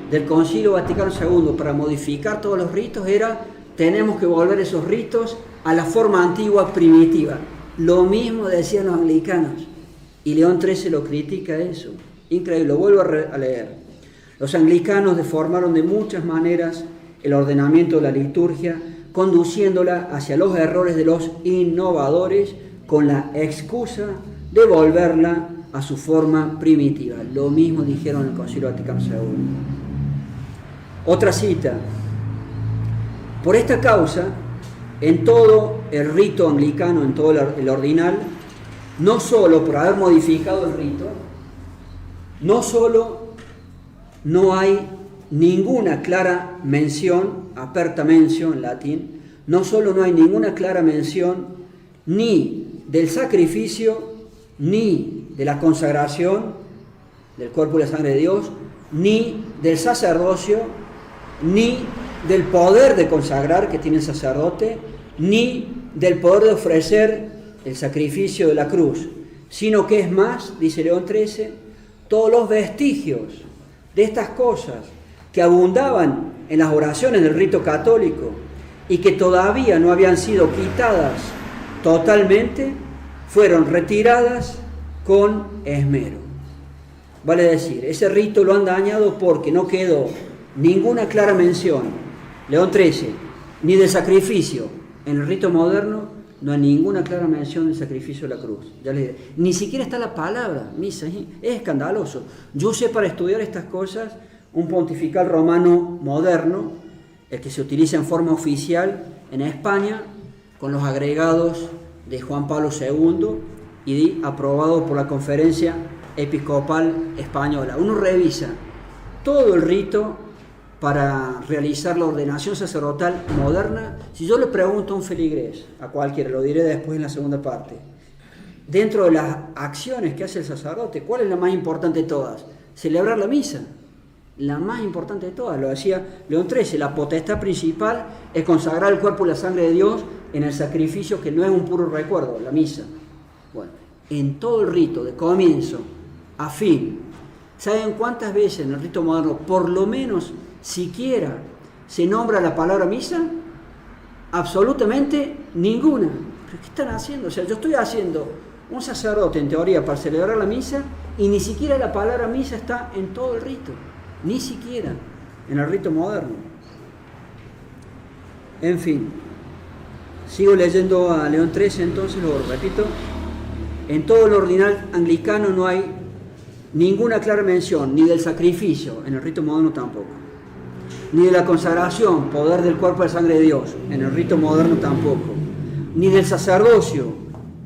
del Concilio Vaticano II para modificar todos los ritos era: tenemos que volver esos ritos a la forma antigua primitiva. Lo mismo decían los anglicanos. Y León XIII lo critica eso. Increíble, lo vuelvo a leer. Los anglicanos deformaron de muchas maneras el ordenamiento de la liturgia, conduciéndola hacia los errores de los innovadores, con la excusa de volverla a su forma primitiva. Lo mismo dijeron en el Concilio Vaticano II. Otra cita. Por esta causa, en todo el rito anglicano, en todo el ordinal, no solo por haber modificado el rito, no solo no hay ninguna clara mención, aperta mentio en latín, no solo no hay ninguna clara mención ni del sacrificio, ni de la consagración del cuerpo y la sangre de Dios, ni del sacerdocio, ni del poder de consagrar que tiene el sacerdote, ni del poder de ofrecer el sacrificio de la cruz, sino que es más, dice León XIII, todos los vestigios de estas cosas que abundaban en las oraciones del rito católico y que todavía no habían sido quitadas totalmente, fueron retiradas con esmero. Vale decir, ese rito lo han dañado porque no quedó ninguna clara mención, León XIII, ni del sacrificio. En el rito moderno no hay ninguna clara mención del sacrificio de la cruz. Ni siquiera está la palabra misa. Es escandaloso. Yo usé para estudiar estas cosas un pontifical romano moderno, el que se utiliza en forma oficial en España, con los agregados de Juan Pablo II y aprobado por la Conferencia Episcopal Española. Uno revisa todo el rito para realizar la ordenación sacerdotal moderna. Si yo le pregunto a un feligrés, a cualquiera, lo diré después en la segunda parte, dentro de las acciones que hace el sacerdote, ¿cuál es la más importante de todas? Celebrar la misa. La más importante de todas, lo decía León XIII, la potestad principal es consagrar el cuerpo y la sangre de Dios en el sacrificio que no es un puro recuerdo, la misa. Bueno, en todo el rito, de comienzo a fin, ¿saben cuántas veces en el rito moderno, por lo menos siquiera, se nombra la palabra misa? Absolutamente ninguna. ¿Pero qué están haciendo? O sea, yo estoy haciendo un sacerdote en teoría para celebrar la misa y ni siquiera la palabra misa está en todo el rito. Ni siquiera en el rito moderno. En fin, sigo leyendo a León XIII, entonces lo repito. En todo el ordinal anglicano no hay ninguna clara mención ni del sacrificio, en el rito moderno tampoco, ni de la consagración, poder del cuerpo y la sangre de Dios, en el rito moderno tampoco, ni del sacerdocio,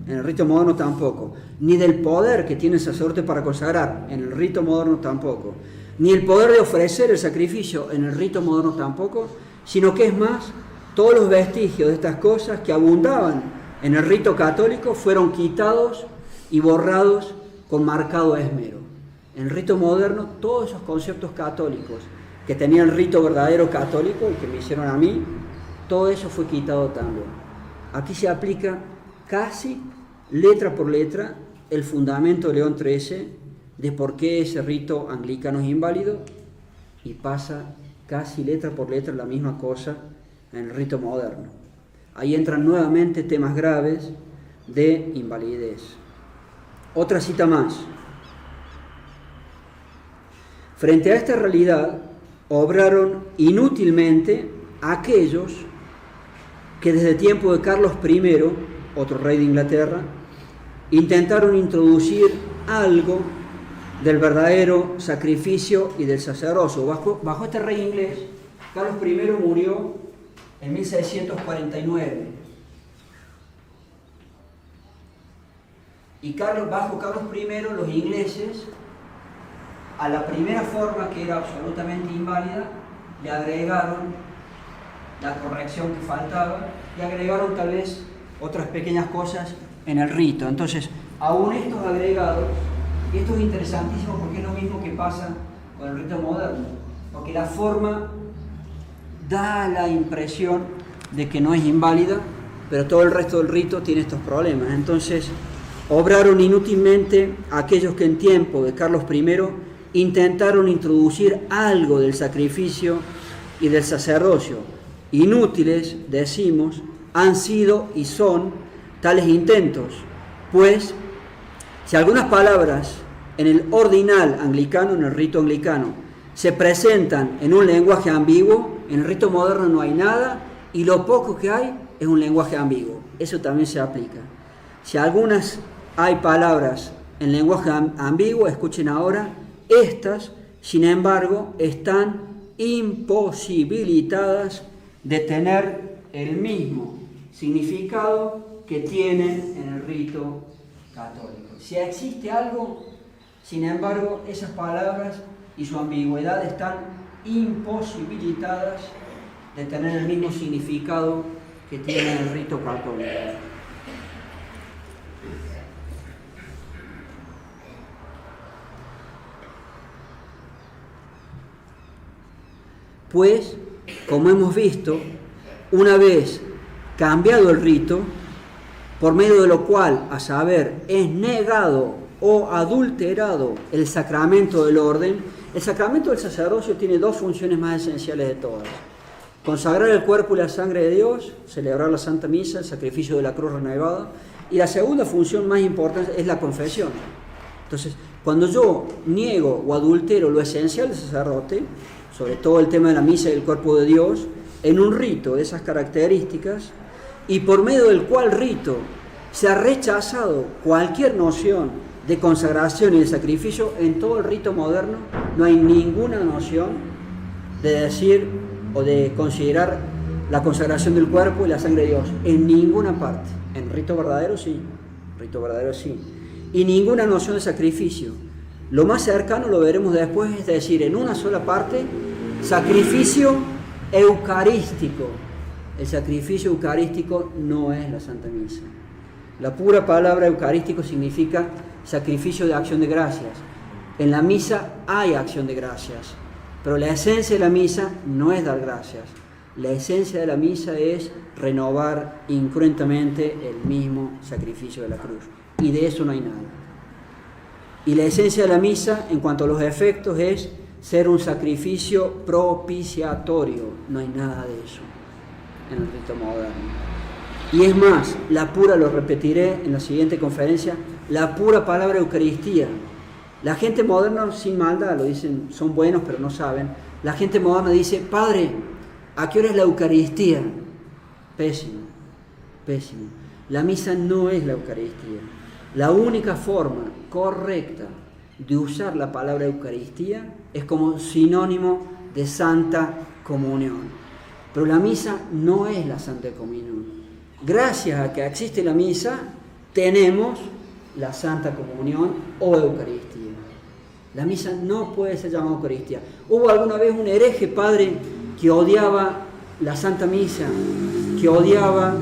en el rito moderno tampoco, ni del poder que tiene el sacerdote para consagrar, en el rito moderno tampoco, ni el poder de ofrecer el sacrificio, en el rito moderno tampoco, sino que es más, todos los vestigios de estas cosas que abundaban en el rito católico fueron quitados y borrados con marcado esmero. En el rito moderno, todos esos conceptos católicos que tenía el rito verdadero católico y que me hicieron a mí, todo eso fue quitado también. Aquí se aplica casi letra por letra el fundamento de León XIII de por qué ese rito anglicano es inválido, y pasa casi letra por letra la misma cosa en el rito moderno. Ahí entran nuevamente temas graves de invalidez. Otra cita más. Frente a esta realidad, obraron inútilmente aquellos que desde tiempo de Carlos I, otro rey de Inglaterra, intentaron introducir algo del verdadero sacrificio y del sacerdocio. Bajo este rey inglés, Carlos I murió en 1649. Y bajo Carlos I, los ingleses, a la primera forma, que era absolutamente inválida, le agregaron la corrección que faltaba y agregaron tal vez otras pequeñas cosas en el rito. Entonces, aún estos agregados, y esto es interesantísimo porque es lo mismo que pasa con el rito moderno, porque la forma da la impresión de que no es inválida, pero todo el resto del rito tiene estos problemas. Entonces, obraron inútilmente aquellos que en tiempo de Carlos I intentaron introducir algo del sacrificio y del sacerdocio. Inútiles, decimos, han sido y son tales intentos, pues si algunas palabras en el ordinal anglicano, en el rito anglicano, se presentan en un lenguaje ambiguo, en el rito moderno no hay nada, y lo poco que hay es un lenguaje ambiguo. Eso también se aplica. Si algunas hay palabras en lenguaje ambiguo, escuchen ahora, estas, sin embargo, están imposibilitadas de tener el mismo significado que tienen en el rito católico. Si existe algo, sin embargo, esas palabras y su ambigüedad están imposibilitadas de tener el mismo significado que tiene el rito católico. Pues, como hemos visto, una vez cambiado el rito, por medio de lo cual, a saber, es negado o adulterado el sacramento del orden, el sacramento del sacerdocio tiene dos funciones más esenciales de todas: consagrar el cuerpo y la sangre de Dios, celebrar la Santa Misa, el sacrificio de la cruz renovada, y la segunda función más importante es la confesión. Entonces, cuando yo niego o adultero lo esencial del sacerdote, sobre todo el tema de la misa y el cuerpo de Dios, en un rito de esas características, y por medio del cual rito se ha rechazado cualquier noción de consagración y de sacrificio, en todo el rito moderno no hay ninguna noción de decir o de considerar la consagración del cuerpo y la sangre de Dios, en ninguna parte. En rito verdadero sí, y ninguna noción de sacrificio. Lo más cercano, lo veremos después, es decir, en una sola parte, sacrificio eucarístico. El sacrificio eucarístico no es la Santa Misa. La pura palabra eucarístico significa sacrificio de acción de gracias. En la misa hay acción de gracias, pero la esencia de la misa no es dar gracias. La esencia de la misa es renovar incruentamente el mismo sacrificio de la cruz. Y de eso no hay nada. Y la esencia de la misa, en cuanto a los efectos, es ser un sacrificio propiciatorio. No hay nada de eso en el rito moderno. Y es más, la pura, lo repetiré en la siguiente conferencia, la pura palabra Eucaristía. La gente moderna, sin maldad, lo dicen, son buenos pero no saben. La gente moderna dice: Padre, ¿a qué hora es la Eucaristía? Pésimo, pésimo. La misa no es la Eucaristía. La única forma correcta de usar la palabra Eucaristía es como sinónimo de Santa Comunión. Pero la misa no es la Santa Comunión. Gracias a que existe la misa, tenemos la Santa Comunión o Eucaristía. La misa no puede ser llamada Eucaristía. Hubo alguna vez un hereje, padre, que odiaba la Santa Misa, que odiaba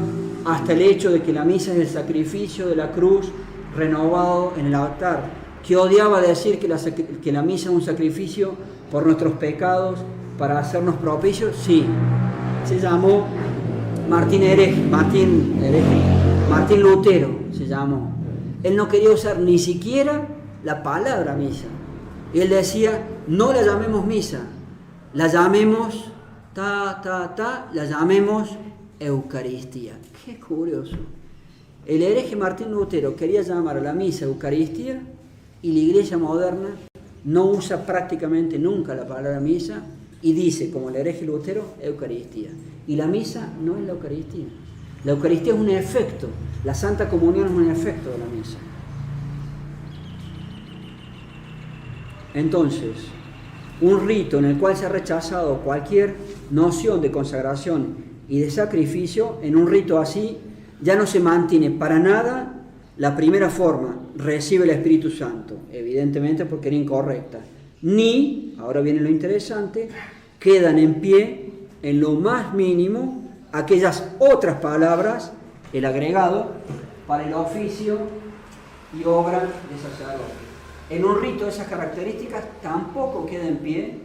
hasta el hecho de que la misa es el sacrificio de la cruz renovado en el altar, que odiaba decir que la misa es un sacrificio por nuestros pecados para hacernos propicios. Sí, se llamó Martín Lutero se llamó. Él no quería usar ni siquiera la palabra misa. Él decía: no la llamemos misa, la llamemos la llamemos Eucaristía. Qué curioso. El hereje Martín Lutero quería llamar a la misa Eucaristía, y la Iglesia moderna no usa prácticamente nunca la palabra misa y dice, como el hereje Lutero, Eucaristía. Y la misa no es la Eucaristía. La Eucaristía es un efecto. La Santa Comunión es un efecto de la misa. Entonces, un rito en el cual se ha rechazado cualquier noción de consagración y de sacrificio, en un rito así ya no se mantiene para nada la primera forma: recibe el Espíritu Santo, evidentemente porque era incorrecta. Ni, ahora viene lo interesante, quedan en pie en lo más mínimo aquellas otras palabras, el agregado, para el oficio y obra de sacerdote. En un rito de esas características tampoco queda en pie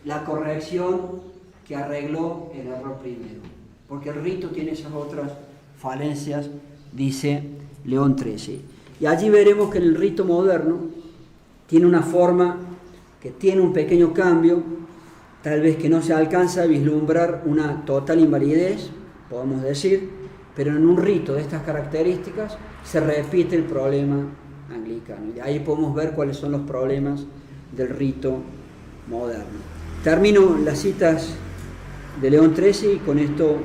la corrección que arregló el error primero, porque el rito tiene esas otras falencias, dice León XIII. Y allí veremos que en el rito moderno tiene una forma que tiene un pequeño cambio, tal vez que no se alcanza a vislumbrar una total invalidez, podemos decir, pero en un rito de estas características se repite el problema anglicano. Y ahí podemos ver cuáles son los problemas del rito moderno. Termino las citas de León XIII y con esto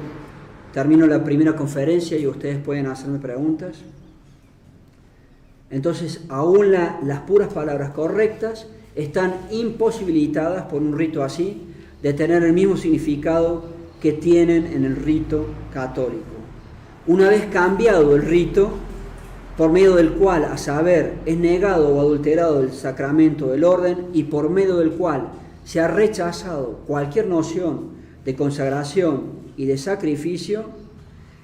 termino la primera conferencia y ustedes pueden hacerme preguntas. Entonces, aún las puras palabras correctas están imposibilitadas por un rito así de tener el mismo significado que tienen en el rito católico. Una vez cambiado el rito, por medio del cual, a saber, es negado o adulterado el sacramento del orden y por medio del cual se ha rechazado cualquier noción de consagración y de sacrificio,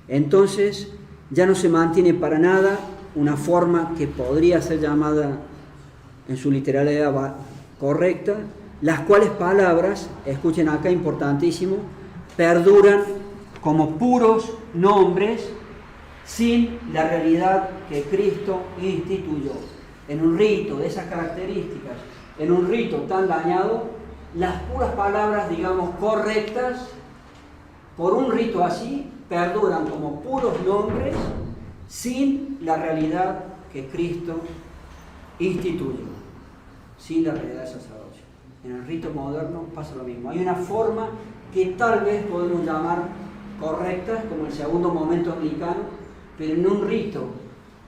entonces ya no se mantiene para nada una forma que podría ser llamada en su literalidad correcta, las cuales palabras, escuchen acá, importantísimo, perduran como puros nombres sin la realidad que Cristo instituyó. En un rito de esas características, en un rito tan dañado, las puras palabras, digamos, correctas, por un rito así, perduran como puros nombres sin la realidad que Cristo instituyó, sin la realidad del sacerdocio. En el rito moderno pasa lo mismo. Hay una forma que tal vez podemos llamar correcta, como el segundo momento anglicano, pero en un rito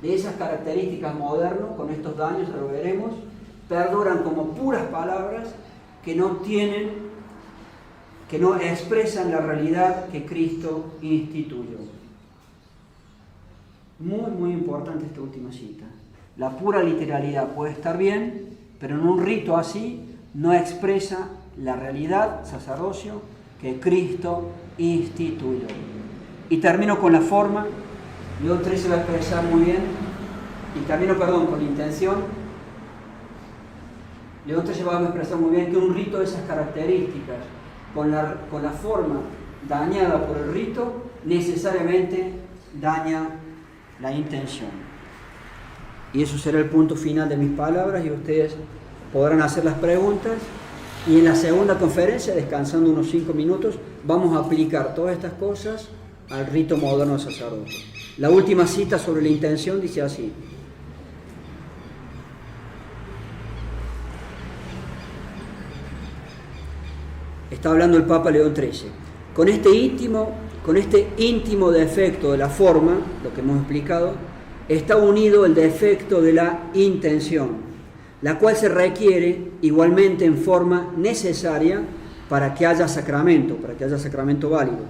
de esas características modernos, con estos daños, lo veremos, perduran como puras palabras que no tienen, que no expresan la realidad que Cristo instituyó. Muy, muy importante esta última cita. La pura literalidad puede estar bien, pero en un rito así no expresa la realidad, sacerdocio, que Cristo instituyó. Y termino con la forma. León XIII va a expresar muy bien, y termino, con la intención. León XIII va a expresar muy bien que un rito de esas características, con la forma dañada por el rito, necesariamente daña la intención. Y eso será el punto final de mis palabras, y ustedes podrán hacer las preguntas. Y en la segunda conferencia, descansando unos 5 minutos, vamos a aplicar todas estas cosas al rito moderno de sacerdote. La última cita sobre la intención dice así: está hablando el Papa León XIII. Con este íntimo defecto de la forma, lo que hemos explicado, está unido el defecto de la intención, la cual se requiere igualmente en forma necesaria para que haya sacramento válido.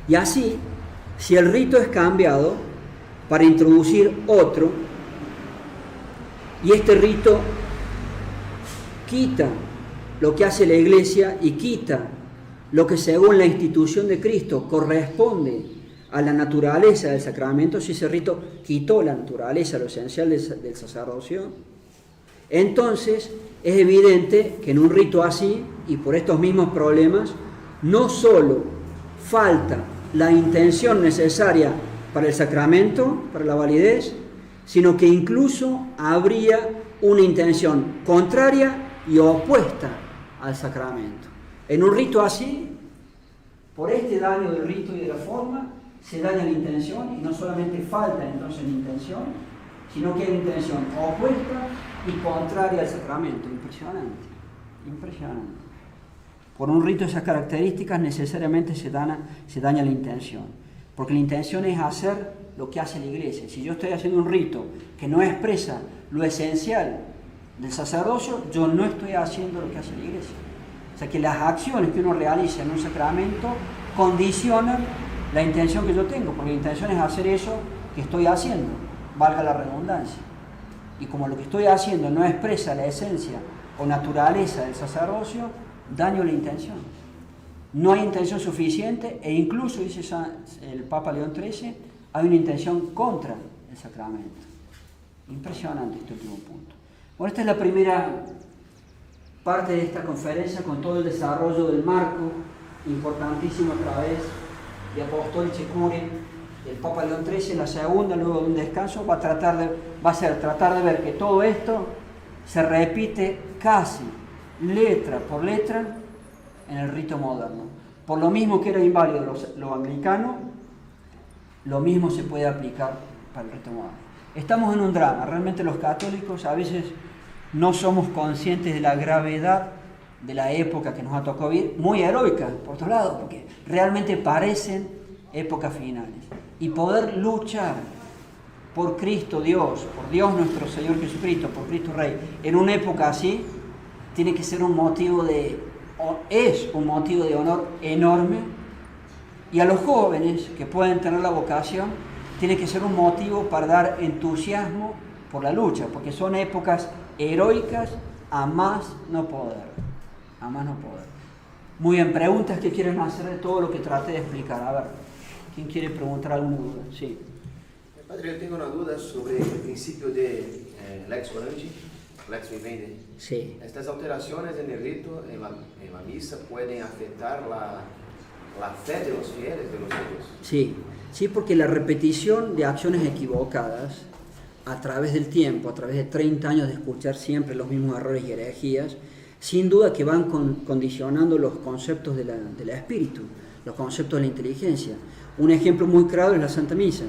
Y así, si el rito es cambiado para introducir otro, y este rito quita lo que hace la Iglesia y quita lo que según la institución de Cristo corresponde a la naturaleza del sacramento, si ese rito quitó la naturaleza, lo esencial del sacerdocio, entonces es evidente que en un rito así, y por estos mismos problemas, no solo falta la intención necesaria para el sacramento, para la validez, sino que incluso habría una intención contraria y opuesta al sacramento. En un rito así, por este daño del rito y de la forma, se daña la intención, y no solamente falta entonces la intención, sino que hay una intención opuesta y contraria al sacramento. Impresionante, impresionante. Por un rito de esas características necesariamente se daña la intención, porque la intención es hacer lo que hace la Iglesia. Si yo estoy haciendo un rito que no expresa lo esencial del sacerdocio, yo no estoy haciendo lo que hace la Iglesia. O sea que las acciones que uno realiza en un sacramento condicionan la intención que yo tengo, porque la intención es hacer eso que estoy haciendo, valga la redundancia. Y como lo que estoy haciendo no expresa la esencia o naturaleza del sacerdocio, daño la intención. No hay intención suficiente, e incluso, dice el Papa León XIII, hay una intención contra el sacramento. Impresionante este último punto. Bueno, esta es la primera parte de esta conferencia, con todo el desarrollo del marco importantísimo a través de Apostolice Curiae del Papa León XIII. La segunda, luego de un descanso, va a ser tratar de ver que todo esto se repite casi letra por letra en el rito moderno. Por lo mismo que era inválido lo anglicano, lo mismo se puede aplicar para el rito moderno. Estamos en un drama. Realmente los católicos a veces no somos conscientes de la gravedad de la época que nos ha tocado vivir, muy heroica, por otro lado, porque realmente parecen épocas finales. Y poder luchar por Cristo Dios, por Dios nuestro Señor Jesucristo, por Cristo Rey, en una época así, tiene que ser es un motivo de honor enorme. Y a los jóvenes que pueden tener la vocación, tiene que ser un motivo para dar entusiasmo por la lucha, porque son épocas heroicas a más no poder. A más no poder. Muy bien, preguntas que quieren hacer de todo lo que traté de explicar. A ver, ¿quién quiere preguntar alguna duda? Sí. Padre, yo tengo una duda sobre el principio de lex orandi, lex vivendi. Sí. Estas alteraciones en el rito, en la misa, pueden afectar la fe de los fieles, de los hijos. Sí, sí, porque la repetición de acciones equivocadas a través del tiempo, a través de 30 años de escuchar siempre los mismos errores y herejías, sin duda que van condicionando los conceptos del espíritu, los conceptos de la inteligencia. Un ejemplo muy claro es la Santa Misa.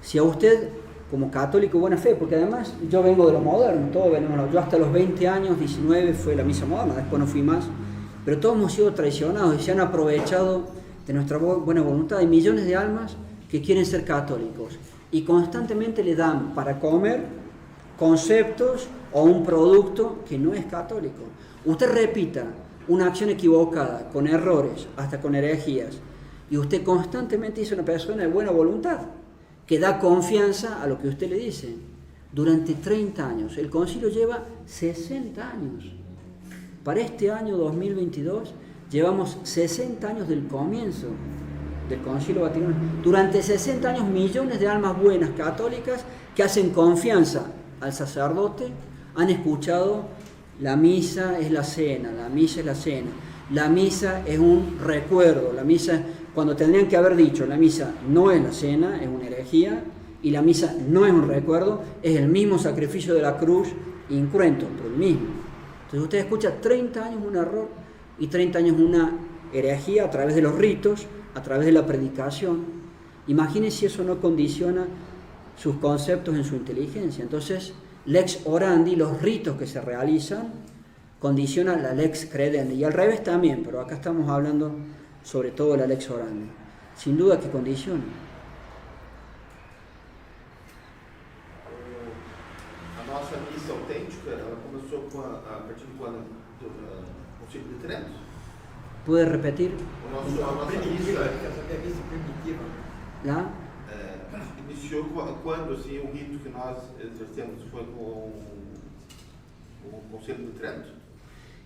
Si a usted, como católico buena fe, porque además yo vengo de lo moderno, yo hasta los 20 años, 19, fue la misa moderna, después no fui más, pero todos hemos sido traicionados y se han aprovechado de nuestra buena voluntad. Hay millones de almas que quieren ser católicos y constantemente le dan para comer conceptos o un producto que no es católico. Usted repita una acción equivocada, con errores, hasta con herejías, y usted constantemente es una persona de buena voluntad, que da confianza a lo que usted le dice. Durante 30 años, el concilio lleva 60 años. Para este año 2022 llevamos 60 años del comienzo del Concilio Vaticano. Durante 60 años millones de almas buenas católicas que hacen confianza al sacerdote han escuchado: la misa es la cena, la misa es la cena, la misa es un recuerdo, la misa, cuando tendrían que haber dicho la misa no es la cena, es una herejía, y la misa no es un recuerdo, es el mismo sacrificio de la cruz, incruento, pero el mismo. Entonces usted escucha 30 años un error y 30 años una herejía a través de los ritos, a través de la predicación. Imagínense si eso no condiciona sus conceptos en su inteligencia. Entonces, lex orandi, los ritos que se realizan, condicionan la lex credendi. Y al revés también, pero acá estamos hablando sobre todo de la lex orandi. Sin duda que condiciona. A nossa missa autêntica, ela começou a partir do Concílio de Trento. ¿Puede repetir? A nossa missa ¿La? Iniciou quando assim, o rito que nós exercemos foi com o Concílio de Trento.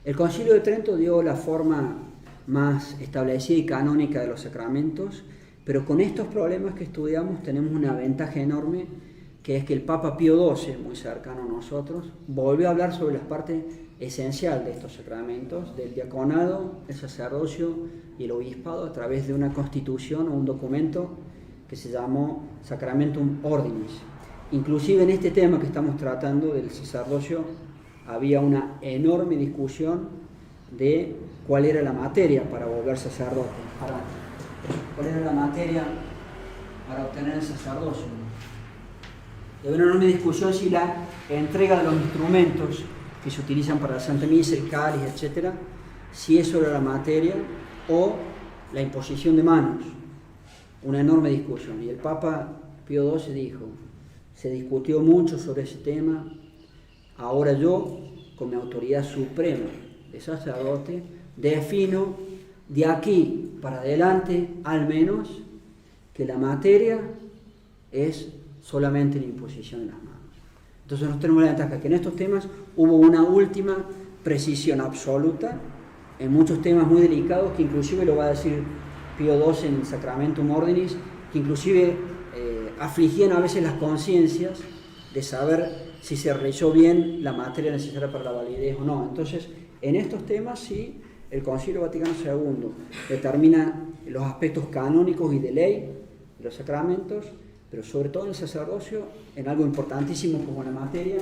El Concilio de Trento dio la forma más establecida y canónica de los sacramentos, pero con estos problemas que estudiamos tenemos una ventaja enorme, que es que el Papa Pío XII, muy cercano a nosotros, volvió a hablar sobre la parte esencial de estos sacramentos, del diaconado, el sacerdocio y el obispado, a través de una constitución o un documento que se llamó Sacramentum Ordinis. Inclusive en este tema que estamos tratando del sacerdocio había una enorme discusión de cuál era la materia para volver sacerdote, cuál era la materia para obtener el sacerdocio. Había una enorme discusión si la entrega de los instrumentos que se utilizan para la Santa Misa, el cáliz, etc., si eso era la materia o la imposición de manos. Una enorme discusión. Y el Papa Pío XII dijo, se discutió mucho sobre ese tema, ahora yo, con mi autoridad suprema de sacerdote, defino de aquí para adelante, al menos, que la materia es solamente la imposición de las manos. Entonces nosotros tenemos la ventaja que en estos temas hubo una última precisión absoluta, en muchos temas muy delicados, que inclusive lo va a decir Pío XII en el Sacramentum Ordinis, que inclusive afligían a veces las conciencias de saber si se realizó bien la materia necesaria para la validez o no. Entonces, en estos temas sí, el Concilio Vaticano II determina los aspectos canónicos y de ley de los sacramentos, pero sobre todo en el sacerdocio, en algo importantísimo como la materia,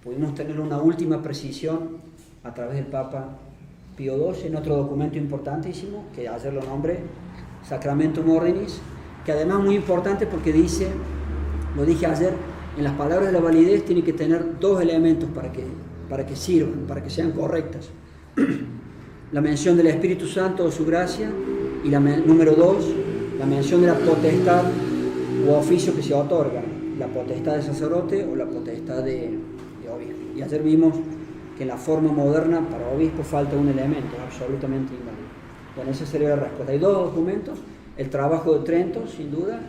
pudimos tener una última precisión a través del Papa Pío XII en otro documento importantísimo, que ayer lo nombré, Sacramentum Ordinis, que además es muy importante porque dice, lo dije ayer, en las palabras de la validez tiene que tener dos elementos para que sirvan, para que sean correctas. La mención del Espíritu Santo o su gracia, y número dos, la mención de la potestad o oficio que se otorga. la potestad de sacerdote o la potestad de obispo. Y ayer vimos que en la forma moderna para obispo falta un elemento absolutamente inválido. Bueno, esa sería la respuesta. Hay dos documentos, el trabajo de Trento, sin duda,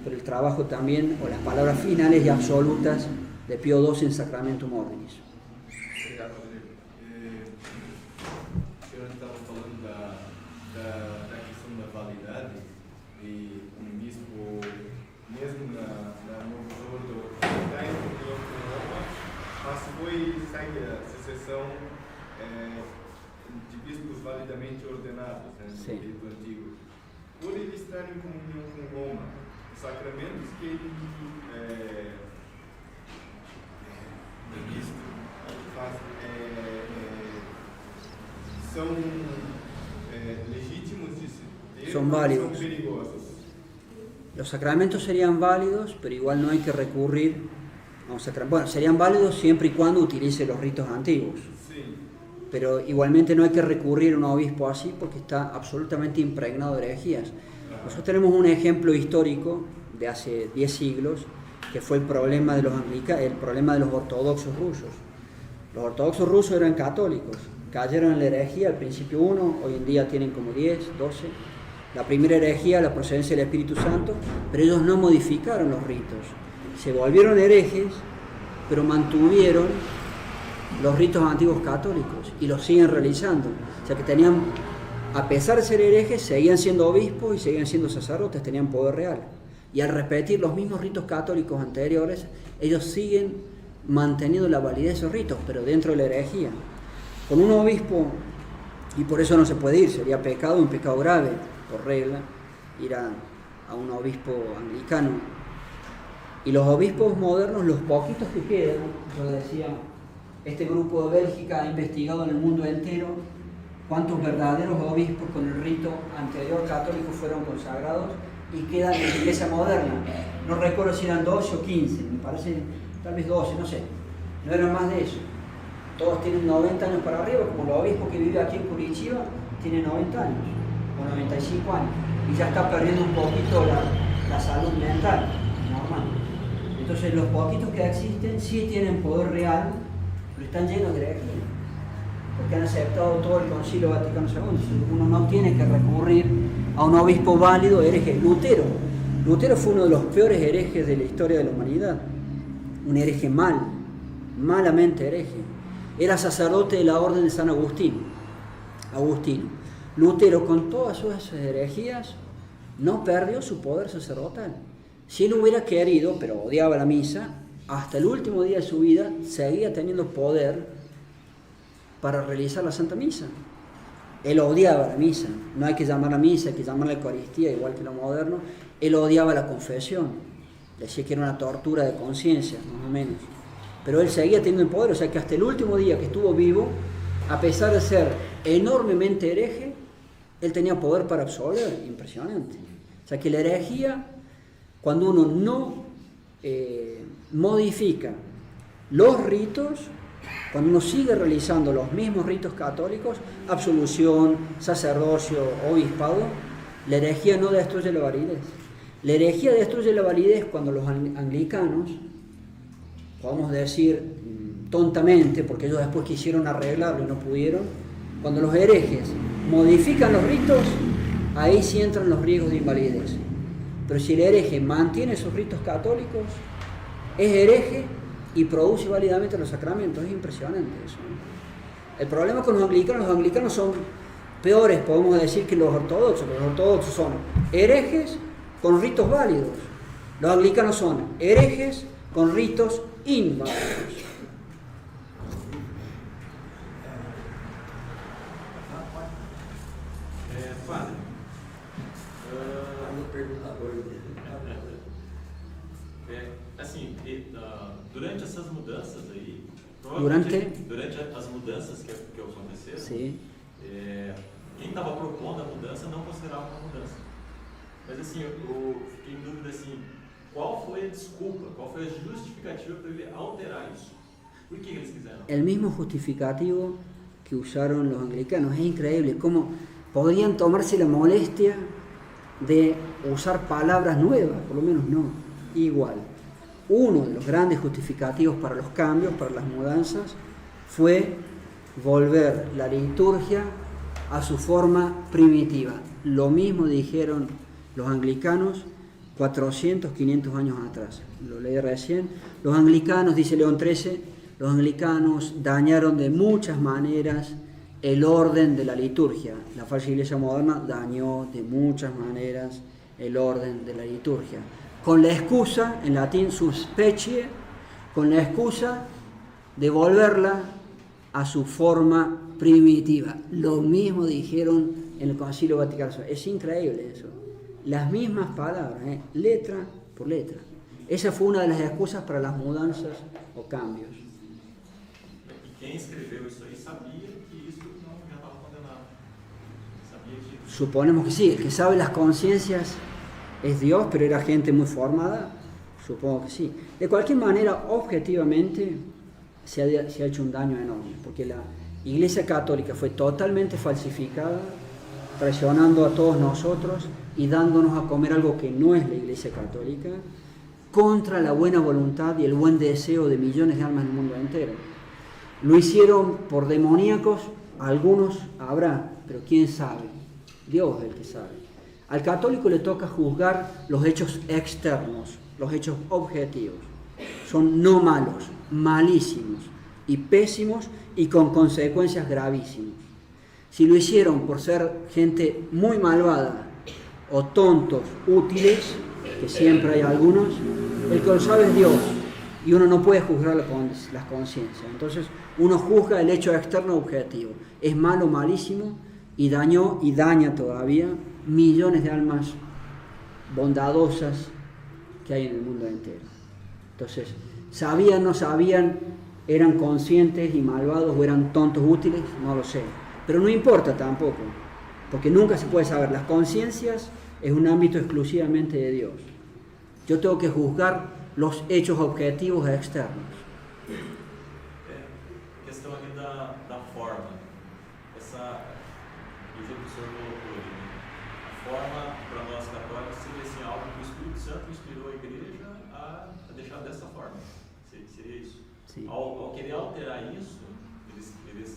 pero el trabajo también, o las palabras finales y absolutas de Pío XII en Sacramentum Ordinis. Eu estava falando da questão da validade e bispo, mesmo no Ordo, está em união com Roma, mas segue a sucessão de bispos validamente ordenados, né, no rito antigo. Por ele estar em comunhão com Roma, os sacramentos que ele ministro faz são legítimos de se ter, Son válidos. são perigosos. Los sacramentos serían válidos, pero igual no hay que recurrir a un sacramento. Bueno, serían válidos siempre y cuando utilice los ritos antiguos. Sí. Pero igualmente no hay que recurrir a un obispo así porque está absolutamente impregnado de herejías. Nosotros tenemos un ejemplo histórico de hace 10 siglos que fue el problema de los ortodoxos rusos. Los ortodoxos rusos eran católicos, cayeron en la herejía, al principio uno, hoy en día tienen como 10, 12. La primera herejía, la procedencia del Espíritu Santo, pero ellos no modificaron los ritos. Se volvieron herejes, pero mantuvieron los ritos antiguos católicos y los siguen realizando. O sea que tenían, a pesar de ser herejes, seguían siendo obispos y seguían siendo sacerdotes, tenían poder real. Y al repetir los mismos ritos católicos anteriores, ellos siguen manteniendo la validez de esos ritos, pero dentro de la herejía. Con un obispo, y por eso no se puede ir, sería pecado, un pecado grave, por regla, ir a un obispo anglicano. Y los obispos modernos, los poquitos que quedan, yo decía, este grupo de Bélgica ha investigado en el mundo entero cuántos verdaderos obispos con el rito anterior católico fueron consagrados y quedan en la iglesia moderna. No recuerdo si eran 12 o 15, me parece tal vez 12, no sé. No eran más de eso. Todos tienen 90 años para arriba, como el obispo que vive aquí en Curitiba tiene 90 años o 95 años y ya está perdiendo un poquito la salud mental, normal. Entonces los poquitos que existen sí tienen poder real, pero están llenos de herejía, porque han aceptado todo el Concilio Vaticano II. Entonces, uno no tiene que recurrir a un obispo válido hereje. Lutero fue uno de los peores herejes de la historia de la humanidad, un hereje malamente hereje. Era sacerdote de la orden de San Agustino. Lutero, con todas sus herejías, no perdió su poder sacerdotal. Si él hubiera querido, pero odiaba la misa, hasta el último día de su vida seguía teniendo poder para realizar la Santa Misa. Él odiaba la misa, no hay que llamarla misa, hay que llamarla Eucaristía, igual que lo moderno. Él odiaba la confesión, decía que era una tortura de conciencia, más o menos. Pero él seguía teniendo el poder, o sea que hasta el último día que estuvo vivo, a pesar de ser enormemente hereje, él tenía poder para absolver, impresionante. O sea que la herejía, cuando uno no modifica los ritos, cuando uno sigue realizando los mismos ritos católicos, absolución, sacerdocio, obispado, la herejía no destruye la validez. La herejía destruye la validez cuando los anglicanos, podemos decir tontamente, porque ellos después quisieron arreglarlo y no pudieron, cuando los herejes modifican los ritos, ahí sí entran los riesgos de invalidez. Pero si el hereje mantiene sus ritos católicos, es hereje y produce válidamente los sacramentos. Es impresionante eso, ¿no? El problema con los anglicanos son peores, podemos decir, que los ortodoxos. Los ortodoxos son herejes con ritos válidos. Los anglicanos son herejes con ritos inválidos. Padre, assim, durante essas mudanças aí, durante as mudanças que aconteceram, Sí. Quem estava propondo a mudança não considerava uma mudança. Mas assim, eu fiquei em dúvida assim, qual foi a desculpa, qual foi a justificativa para ele alterar isso? ¿Por qué eles quiseram? El mismo justificativo que usaron los anglicanos. Es increíble cómo podrían tomarse la molestia de usar palabras nuevas, por lo menos no, igual. uno de los grandes justificativos para los cambios, para las mudanzas, fue volver la liturgia a su forma primitiva. Lo mismo dijeron los anglicanos 400, 500 años atrás. Lo leí recién. Los anglicanos, dice León XIII, los anglicanos dañaron de muchas maneras el orden de la liturgia. La falsa iglesia moderna dañó de muchas maneras el orden de la liturgia. Con la excusa, en latín subspecie, con la excusa de volverla a su forma primitiva. Lo mismo dijeron en el Concilio Vaticano II. Es increíble eso. Las mismas palabras, letra por letra. Esa fue una de las excusas para las mudanzas o cambios. E quem escreveu isso aí sabia que isso não já estava condenado. Sabia que... Suponemos que sí, el que sabe las conciencias es Dios, pero era gente muy formada, supongo que sí. De cualquier manera, objetivamente, se ha hecho un daño enorme, porque la Iglesia Católica fue totalmente falsificada, traicionando a todos nosotros y dándonos a comer algo que no es la Iglesia Católica, contra la buena voluntad y el buen deseo de millones de almas en el mundo entero. Lo hicieron por demoníacos, algunos habrá, pero quién sabe, Dios es el que sabe. Al católico le toca juzgar los hechos externos, los hechos objetivos. Son no malos, malísimos y pésimos y con consecuencias gravísimas. Si lo hicieron por ser gente muy malvada o tontos, útiles, que siempre hay algunos, el que lo sabe es Dios y uno no puede juzgar las conciencias. Entonces uno juzga el hecho externo objetivo. Es malo, malísimo y dañó y daña todavía millones de almas bondadosas que hay en el mundo entero. Entonces, sabían, no sabían, eran conscientes y malvados o eran tontos útiles, no lo sé. Pero no importa tampoco, porque nunca se puede saber. Las conciencias es un ámbito exclusivamente de Dios. Yo tengo que juzgar los hechos objetivos externos. Questão aqui da forma. Essa, o jeito que o senhor colocou ali, né? A forma para nós católicos seria assim, algo que o Espírito Santo inspirou a igreja a deixar dessa forma. Seria isso. Sim. Ao querer alterar isso, eles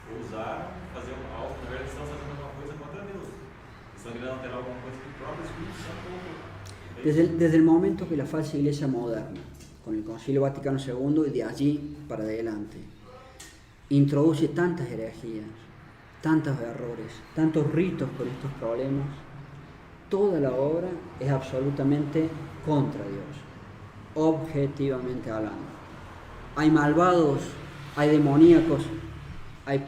ousaram fazer algo, na verdade estão fazendo alguma coisa contra Deus. Eles estão querendo alterar alguma coisa que o próprio Espírito Santo colocou. Desde el momento que la falsa iglesia moderna, con el Concilio Vaticano II y de allí para adelante, introduce tantas herejías, tantos errores, tantos ritos con estos problemas, toda la obra es absolutamente contra Dios, objetivamente hablando. Hay malvados, hay demoníacos, hay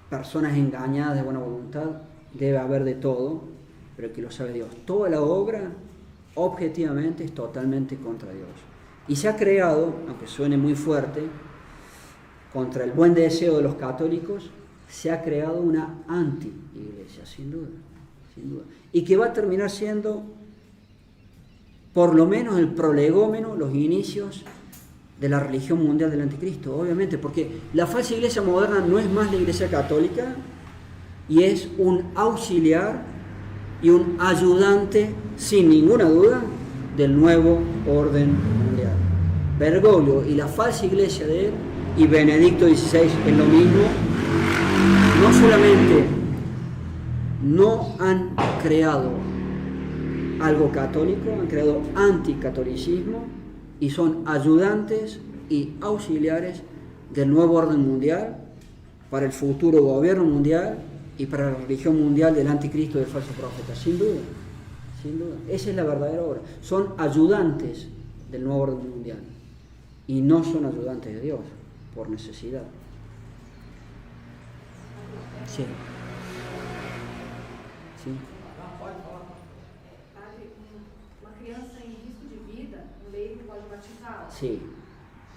personas engañadas de buena voluntad, debe haber de todo, pero que lo sabe Dios. Toda la obra objetivamente es totalmente contra Dios. Y se ha creado, aunque suene muy fuerte, contra el buen deseo de los católicos, se ha creado una anti-iglesia, sin duda, sin duda. Y que va a terminar siendo, por lo menos, el prolegómeno, los inicios de la religión mundial del anticristo, obviamente, porque la falsa iglesia moderna no es más la iglesia católica y es un auxiliar y un ayudante, sin ninguna duda, del nuevo orden mundial. Bergoglio y la falsa iglesia de él y Benedicto XVI es lo mismo. No solamente no han creado algo católico, han creado anticatolicismo y son ayudantes y auxiliares del nuevo orden mundial para el futuro gobierno mundial y para la religión mundial del anticristo y del falso profeta, sin duda, sin duda. Esa es la verdadera obra. Son ayudantes del nuevo orden mundial y no son ayudantes de Dios por necesidad. Sí. Sí. Padre, uma criança em risco de vida, um leigo pode batizá-la? Sí.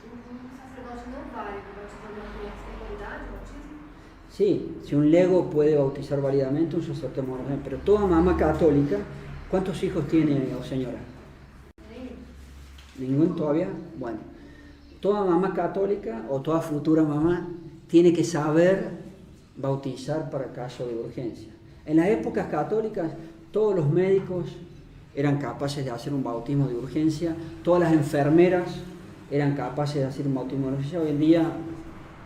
Um sacerdote não válido batizando uma criança tem validade o batismo? Sí, si un lego puede bautizar válidamente, un sacerdote monacal, pero toda mamá católica, ¿cuántos hijos tiene, oh señora? ¿Ningún todavía? Bueno, toda mamá católica o toda futura mamá tiene que saber bautizar para caso de urgencia. En las épocas católicas, todos los médicos eran capaces de hacer un bautismo de urgencia, todas las enfermeras eran capaces de hacer un bautismo de urgencia. Hoy en día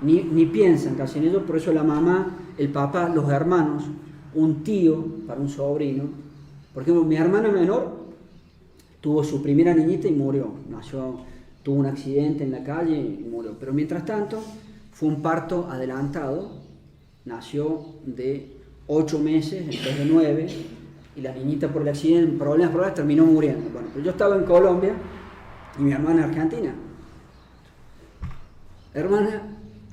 ni piensan casi en ello, por eso la mamá, el papá, los hermanos, un tío para un sobrino. Por ejemplo, mi hermana menor tuvo su primera niñita y murió, tuvo un accidente en la calle y murió, pero mientras tanto fue un parto adelantado, nació de 8 meses en vez de 9, y la niñita por el accidente, problemas, terminó muriendo. Bueno, pero yo estaba en Colombia y mi hermana en Argentina. Hermana,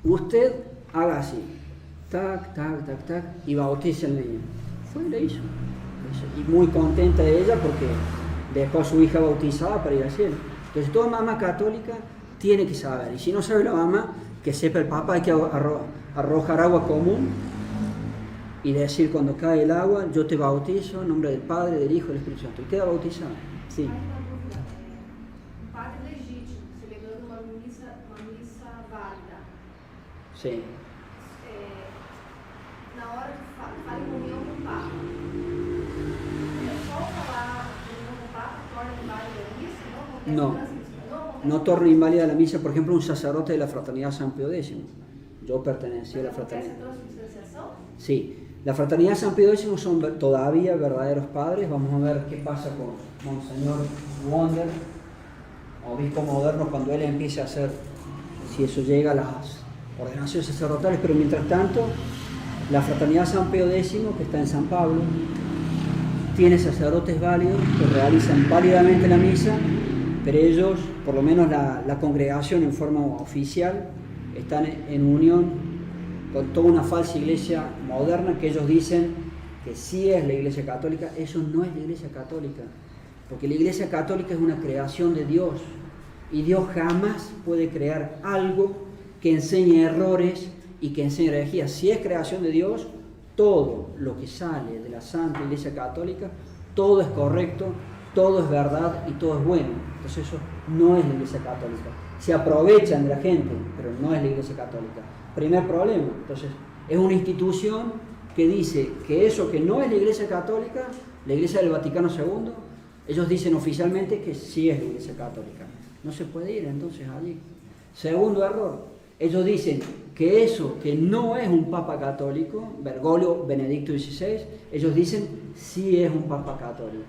usted haga así, tac, tac, tac, tac, y bautiza al niño. Fue y le hizo. Y muy contenta de ella porque dejó a su hija bautizada para ir al cielo. Entonces toda mamá católica tiene que saber, y si no sabe la mamá, que sepa el papá, hay que arrojar agua común y decir cuando cae el agua, yo te bautizo en nombre del Padre, del Hijo y del Espíritu Santo. Y queda bautizado. Sí. Um padre legítimo celebrando uma missa válida. Sí. Na hora que fala em comunhão com o Papa. Só falar comunhão com o Papa torna inválida a missa? No. No torna inválida la misa, por ejemplo, un sacerdote de la Fraternidad San Pío X. Yo pertenecía a la fraternidad. Sí. La Fraternidad San Pío X son todavía verdaderos padres. Vamos a ver qué pasa con Monseñor Wonder, obispo moderno, cuando él empiece a hacer, si eso llega a las ordenaciones sacerdotales. Pero mientras tanto, la Fraternidad San Pío X, que está en San Pablo, tiene sacerdotes válidos que realizan válidamente la misa, pero ellos, por lo menos la congregación en forma oficial, están en unión con toda una falsa iglesia moderna que ellos dicen que sí es la iglesia católica. Eso no es la iglesia católica, porque la iglesia católica es una creación de Dios, y Dios jamás puede crear algo que enseñe errores y que enseñe herejías. Si es creación de Dios, todo lo que sale de la Santa Iglesia Católica, todo es correcto, todo es verdad y todo es bueno. Entonces eso no es la Iglesia Católica. Se aprovechan de la gente, pero no es la Iglesia Católica. Primer problema. Entonces, es una institución que dice que eso que no es la Iglesia Católica, la Iglesia del Vaticano II, ellos dicen oficialmente que sí es la Iglesia Católica. No se puede ir entonces allí. Segundo error, ellos dicen que eso que no es un Papa católico, Bergoglio, Benedicto XVI, ellos dicen sí es un Papa católico.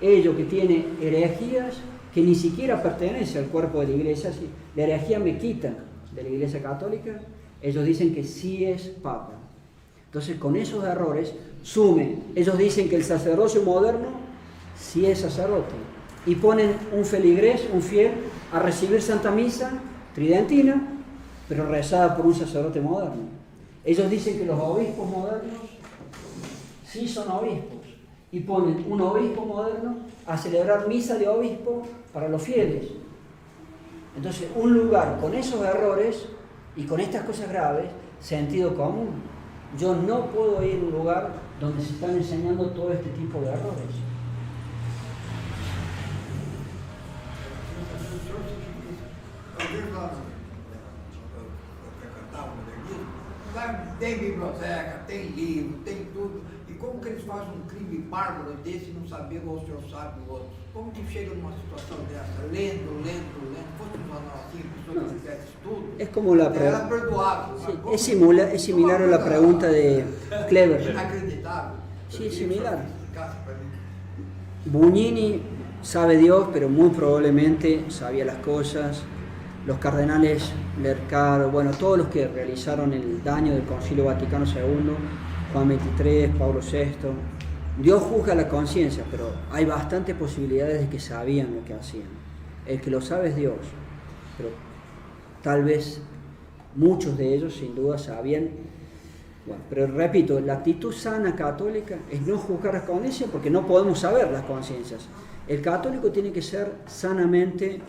Ellos que tienen herejías que ni siquiera pertenece al cuerpo de la Iglesia, si la herejía me quita de la Iglesia Católica, ellos dicen que sí es Papa. Entonces, con esos errores, sumen, ellos dicen que el sacerdocio moderno sí es sacerdote, y ponen un feligrés, un fiel, a recibir Santa Misa tridentina, pero rezada por un sacerdote moderno. Ellos dicen que los obispos modernos sí son obispos, y ponen un obispo moderno a celebrar misa de obispo para los fieles. Entonces, un lugar con esos errores y con estas cosas graves, sentido común. Yo no puedo ir a un lugar donde se están enseñando todo este tipo de errores. Tem biblioteca, tem livro, tem tudo. E como que eles fazem um crime bárbaro desse e não saber o senhor sabe o outro? Como que chega numa situação dessa? Lendo. Fosse um jornal assim, a pessoa que fizesse estudo, es como la era perdoável. Sí, es similar a la pregunta de Clever. Inacreditável. Sí, es similar. Para mí. Bugnini sabe Dios, pero muy probablemente sabía las cosas. Los cardenales Lercaro, bueno, todos los que realizaron el daño del Concilio Vaticano II, Juan XXIII, Pablo VI, Dios juzga la conciencia, pero hay bastantes posibilidades de que sabían lo que hacían. El que lo sabe es Dios, pero tal vez muchos de ellos sin duda sabían. Bueno, pero repito, la actitud sana católica es no juzgar la conciencia, porque no podemos saber las conciencias. El católico tiene que ser sanamente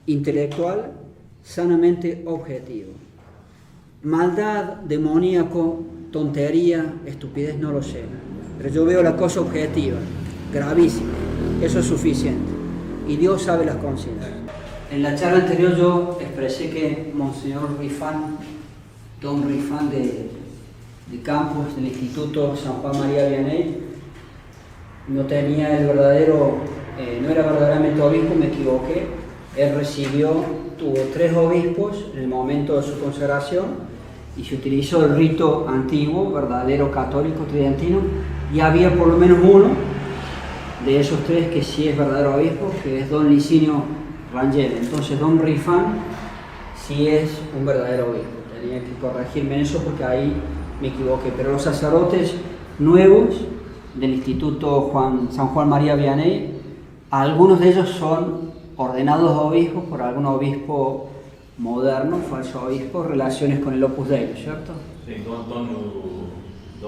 intelectual, sanamente objetivo. Maldad, demoníaco, tontería, estupidez, no lo sé. Pero yo veo la cosa objetiva, gravísima. Eso es suficiente. Y Dios sabe las conciencias. En la charla anterior yo expresé que Monseñor Rifán, don Rifán de Campos, del Instituto San Juan María Vianney, no tenía el verdadero, no era verdaderamente obispo, me equivoqué. Él tuvo 3 obispos en el momento de su consagración y se utilizó el rito antiguo, verdadero, católico, tridentino, y había por lo menos uno de esos 3 que sí es verdadero obispo, que es don Licinio Rangel. Entonces don Rifán sí es un verdadero obispo. Tenía que corregirme en eso porque ahí me equivoqué. Pero los sacerdotes nuevos del Instituto San Juan María Vianney, algunos de ellos son ordenados obispos por algún obispo moderno, falso obispo, relaciones con el Opus Dei, ¿cierto? Sí, don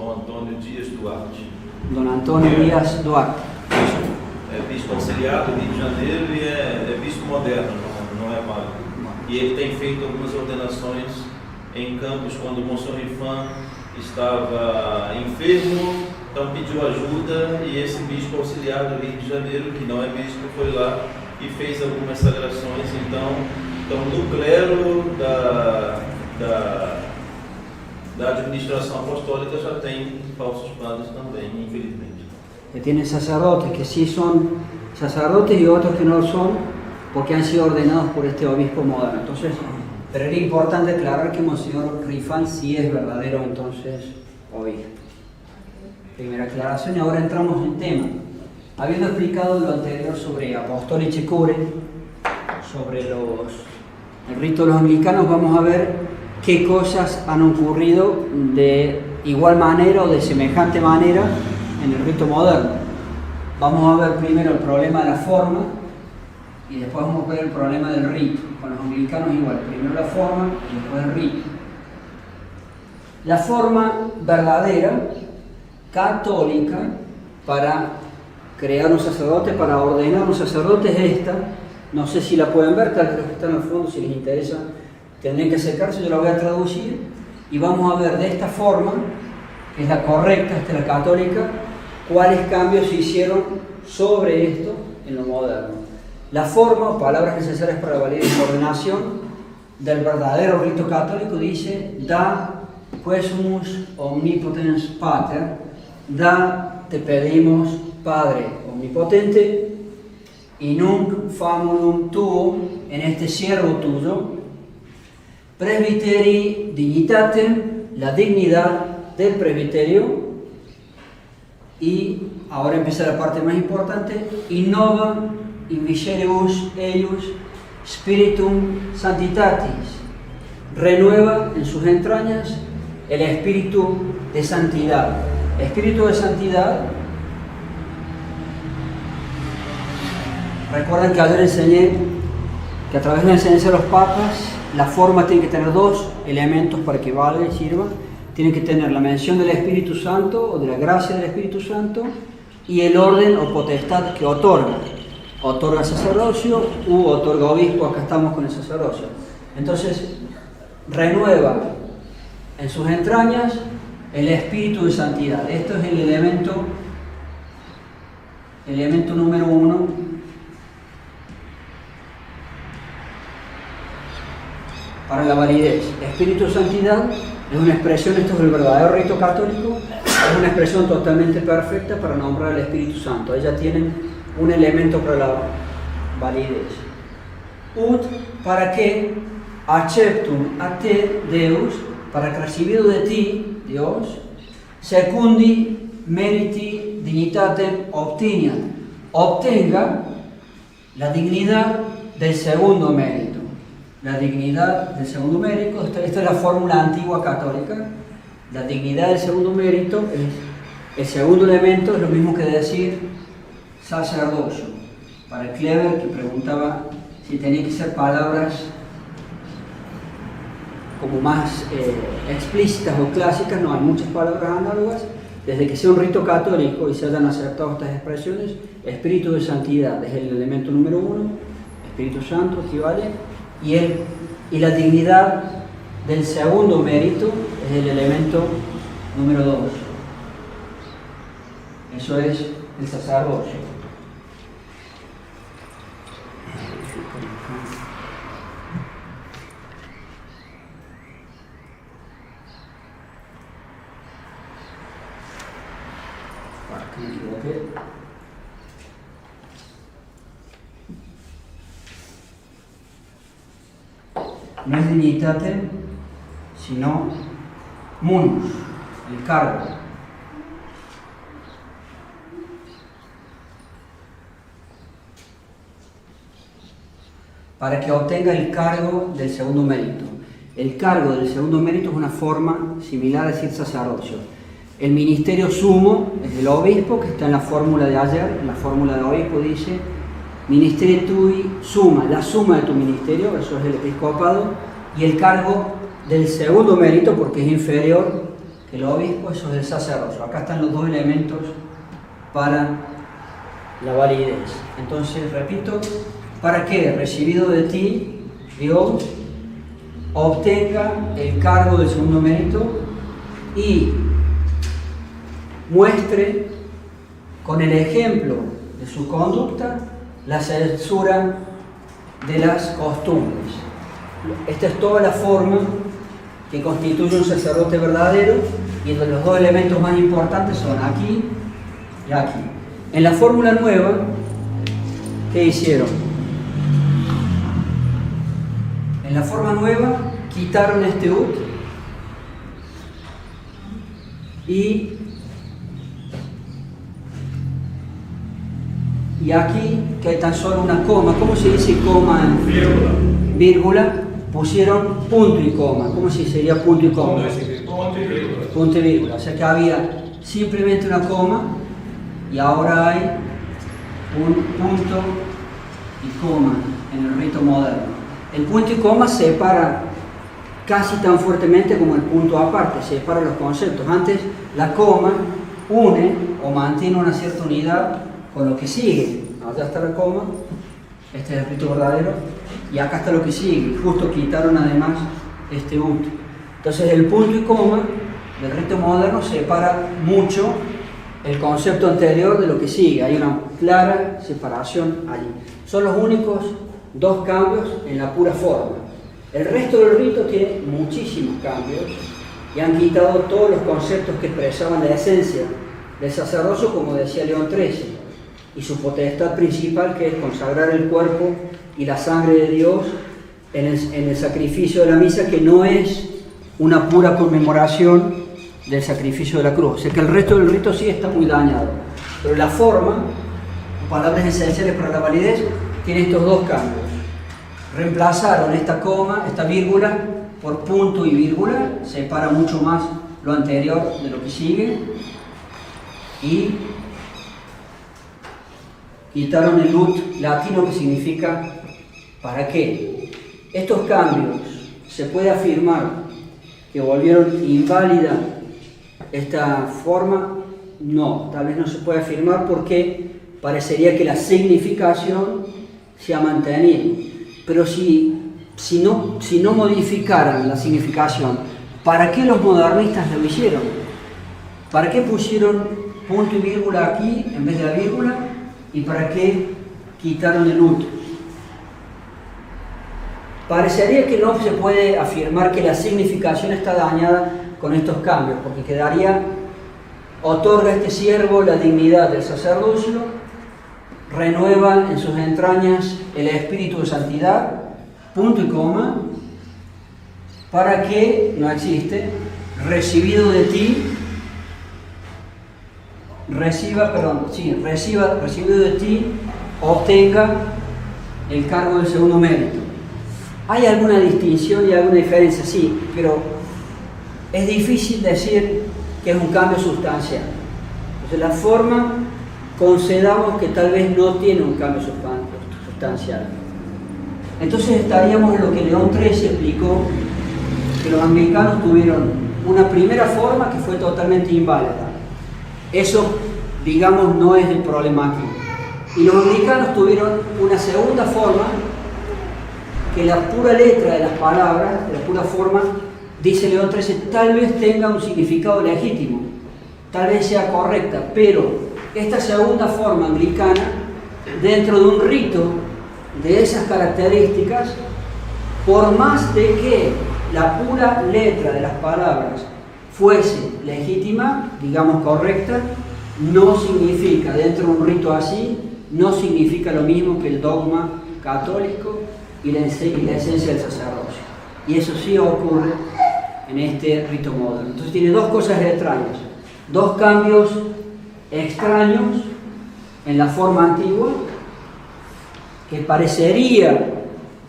Antônio Dias Duarte. Don Antonio Díaz Duarte. É bispo auxiliar do Rio de Janeiro e é bispo moderno, não é pároco. E ele tem feito algumas ordenações em Campos quando o Monsenhor Rifan estava enfermo, então pediu ajuda e esse bispo auxiliar do Rio de Janeiro, que não é bispo, foi lá e fez algumas sagrações. Então no clero da administração apostólica já tem falsos padres também, infelizmente. Que tienen sacerdotes que sí son sacerdotes y otros que no lo son porque han sido ordenados por este obispo moderno. Entonces, pero era importante aclarar que Monseñor Rifán sí es verdadero entonces obispo. Primera aclaración y ahora entramos en tema. Habiendo explicado lo anterior sobre Apostolice Cure, sobre el rito de los anglicanos, vamos a ver qué cosas han ocurrido de igual manera o de semejante manera en el rito moderno. Vamos a ver primero el problema de la forma y después vamos a ver el problema del rito. Con los anglicanos igual, primero la forma y después el rito. La forma verdadera, católica, para crear un sacerdote, para ordenar un sacerdote es esta. No sé si la pueden ver, tal vez los que están al fondo, si les interesa, tendrían que acercarse, yo la voy a traducir y vamos a ver de esta forma, que es la correcta, esta es la católica, cuáles cambios se hicieron sobre esto en lo moderno. La forma, palabras necesarias para la validez y ordenación del verdadero rito católico dice: da quesumus omnipotens pater, da, te pedimos, Padre omnipotente, y nunc famulum tuo, en este siervo tuyo, presbiteri dignitatem, la dignidad del presbiterio, y ahora empieza la parte más importante: innova in viceribus eius spiritum sanctitatis, renueva en sus entrañas el espíritu de santidad. Espíritu de santidad, recuerden que ayer enseñé que a través de la enseñanza de los papas, la forma tiene que tener 2 elementos para que valga y sirva. Tiene que tener la mención del Espíritu Santo o de la gracia del Espíritu Santo y el orden o potestad que otorga. Otorga sacerdocio u otorga obispo, acá estamos con el sacerdocio. Entonces, renueva en sus entrañas el espíritu de santidad. Esto es el elemento número 1 para la validez. Espíritu de santidad es una expresión, esto es el verdadero rito católico, es una expresión totalmente perfecta para nombrar al Espíritu Santo. Ahí ya tienen un elemento para la validez. Ut, para que acceptum a te, Deus, para que recibido de ti, Dios, secundi meriti dignitatem obtiniat, obtenga la dignidad del segundo mérito. La dignidad del segundo mérito, esta es la fórmula antigua católica. La dignidad del segundo mérito es el segundo elemento, es lo mismo que decir sacerdocio. Para Kleber, que preguntaba si tenía que ser palabras como más explícitas o clásicas, no, hay muchas palabras análogas. Desde que sea un rito católico y se hayan aceptado estas expresiones, espíritu de santidad es el elemento número 1, Espíritu Santo equivale, y la dignidad del segundo mérito es el elemento número 2. Eso es el sacerdocio. Me equivoqué. no es dignitate, sino munus, el cargo. Para que obtenga el cargo del segundo mérito. El cargo del segundo mérito es una forma similar a decir sacerdocio. El ministerio sumo es del obispo, que está en la fórmula de ayer. En la fórmula del obispo dice ministerio tui suma, la suma de tu ministerio, eso es el episcopado, y el cargo del segundo mérito, porque es inferior que el obispo, eso es el sacerdocio. Acá están los dos elementos para la validez. Entonces, repito, para que, recibido de ti, Dios, obtenga el cargo del segundo mérito y muestre con el ejemplo de su conducta la censura de las costumbres. Esta es toda la forma que constituye un sacerdote verdadero, y los dos elementos más importantes son aquí y aquí. En la fórmula nueva, ¿qué hicieron? En la forma nueva quitaron este ut y aquí, que hay tan solo una coma. ¿Cómo se dice coma en vírgula? Pusieron punto y coma. ¿Cómo se sería punto y coma? Punto y vírgula. O sea que había simplemente una coma y ahora hay un punto y coma en el rito moderno. El punto y coma separa casi tan fuertemente como el punto aparte, separa los conceptos. Antes la coma une o mantiene una cierta unidad con lo que sigue. Allá está la coma, este es el rito verdadero, y acá está lo que sigue. Justo quitaron además este ut. Entonces el punto y coma del rito moderno separa mucho el concepto anterior de lo que sigue. Hay una clara separación allí. Son los únicos dos cambios en la pura forma. El resto del rito tiene muchísimos cambios y han quitado todos los conceptos que expresaban la esencia del sacerdocio, como decía León XIII, y su potestad principal, que es consagrar el cuerpo y la sangre de Dios en el sacrificio de la misa, que no es una pura conmemoración del sacrificio de la cruz. O sea que el resto del rito sí está muy dañado, pero la forma, palabras esenciales para la validez, tiene estos dos cambios. Reemplazaron esta coma, esta vírgula, por punto y vírgula, separa mucho más lo anterior de lo que sigue, y quitaron el ut latino, que significa ¿para qué? Estos cambios, ¿se puede afirmar que volvieron inválida esta forma? No, tal vez no se puede afirmar porque parecería que la significación se ha mantenido. Pero si no modificaran la significación, ¿para qué los modernistas lo hicieron? ¿Para qué pusieron punto y vírgula aquí en vez de la vírgula? ¿Y para qué quitaron el ut? Parecería que no se puede afirmar que la significación está dañada con estos cambios, porque quedaría: otorga a este siervo la dignidad del sacerdocio, renueva en sus entrañas el espíritu de santidad, punto y coma, para que, no existe, recibido de ti, recibido de ti, obtenga el cargo del segundo mérito. ¿Hay alguna distinción y alguna diferencia? Sí, pero es difícil decir que es un cambio sustancial. Entonces la forma, concedamos que tal vez no tiene un cambio sustancial. Entonces estaríamos en lo que León XIII explicó, que los anglicanos tuvieron una primera forma que fue totalmente inválida. Eso, digamos, no es el problema aquí. Y los anglicanos tuvieron una segunda forma, que la pura letra de las palabras, de la pura forma, dice León XIII, tal vez tenga un significado legítimo, tal vez sea correcta, pero esta segunda forma anglicana, dentro de un rito de esas características, por más de que la pura letra de las palabras fuese legítima, digamos correcta, no significa, dentro de un rito así, no significa lo mismo que el dogma católico y la esencia del sacerdocio. Y eso sí ocurre en este rito moderno. Entonces tiene dos cosas extrañas, dos cambios extraños en la forma antigua, que parecería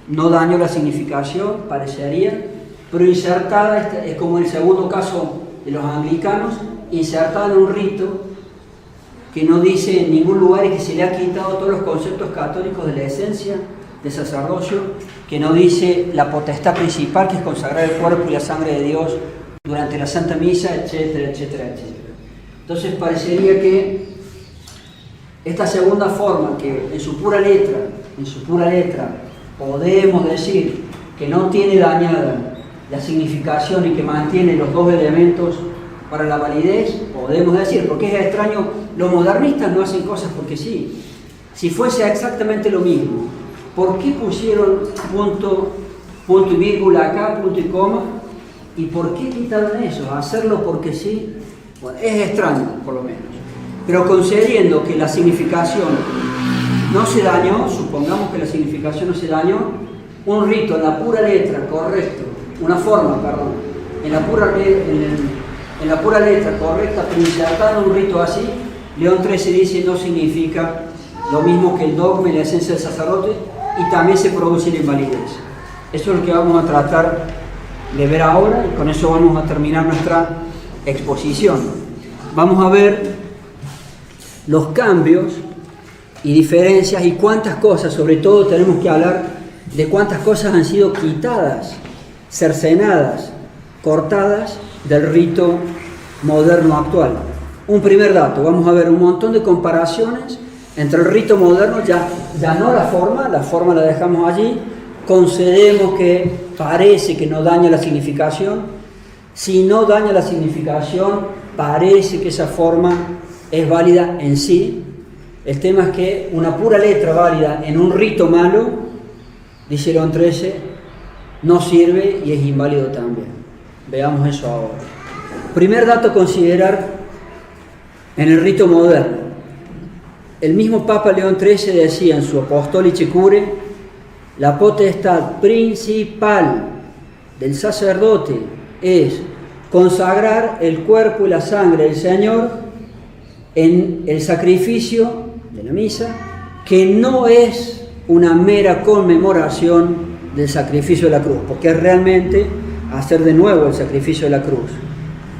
no dañó la significación, parecería, pero insertada, es como el segundo caso de los anglicanos, insertada en un rito que no dice en ningún lugar y que se le ha quitado todos los conceptos católicos de la esencia del sacerdocio, que no dice la potestad principal, que es consagrar el cuerpo y la sangre de Dios durante la Santa Misa, etcétera, etcétera, etcétera. Entonces parecería que esta segunda forma, que en su pura letra, podemos decir que no tiene dañada la significación y que mantiene los dos elementos para la validez, podemos decir, porque es extraño, los modernistas no hacen cosas porque sí. Si fuese exactamente lo mismo, ¿por qué pusieron punto y vírgula acá, punto y coma? ¿Y por qué quitaron eso? Hacerlo porque sí. Bueno, es extraño, por lo menos. Pero concediendo que la significación no se dañó, supongamos que la significación no se dañó, un rito en la pura letra, correcto, una forma, perdón, en la pura letra correcta, pero insertada en un rito así, León XIII dice no significa lo mismo que el dogma y la esencia del sacerdote, y también se produce la invalidez. Eso es lo que vamos a tratar de ver ahora, y con eso vamos a terminar nuestra exposición. Vamos a ver los cambios y diferencias y cuántas cosas, sobre todo tenemos que hablar de cuántas cosas han sido quitadas, cercenadas, cortadas del rito moderno actual. Un primer dato, vamos a ver un montón de comparaciones entre el rito moderno, ya no la forma la dejamos allí, concedemos que parece que no daña la significación. Si no daña la significación, parece que esa forma es válida en sí. El tema es que una pura letra válida en un rito malo, dice León XIII, no sirve y es inválido también. Veamos eso ahora. Primer dato a considerar en el rito moderno. El mismo Papa León XIII decía en su Apostolice Cure, la potestad principal del sacerdote es consagrar el cuerpo y la sangre del Señor en el sacrificio de la misa, que no es una mera conmemoración del sacrificio de la cruz, porque es realmente hacer de nuevo el sacrificio de la cruz.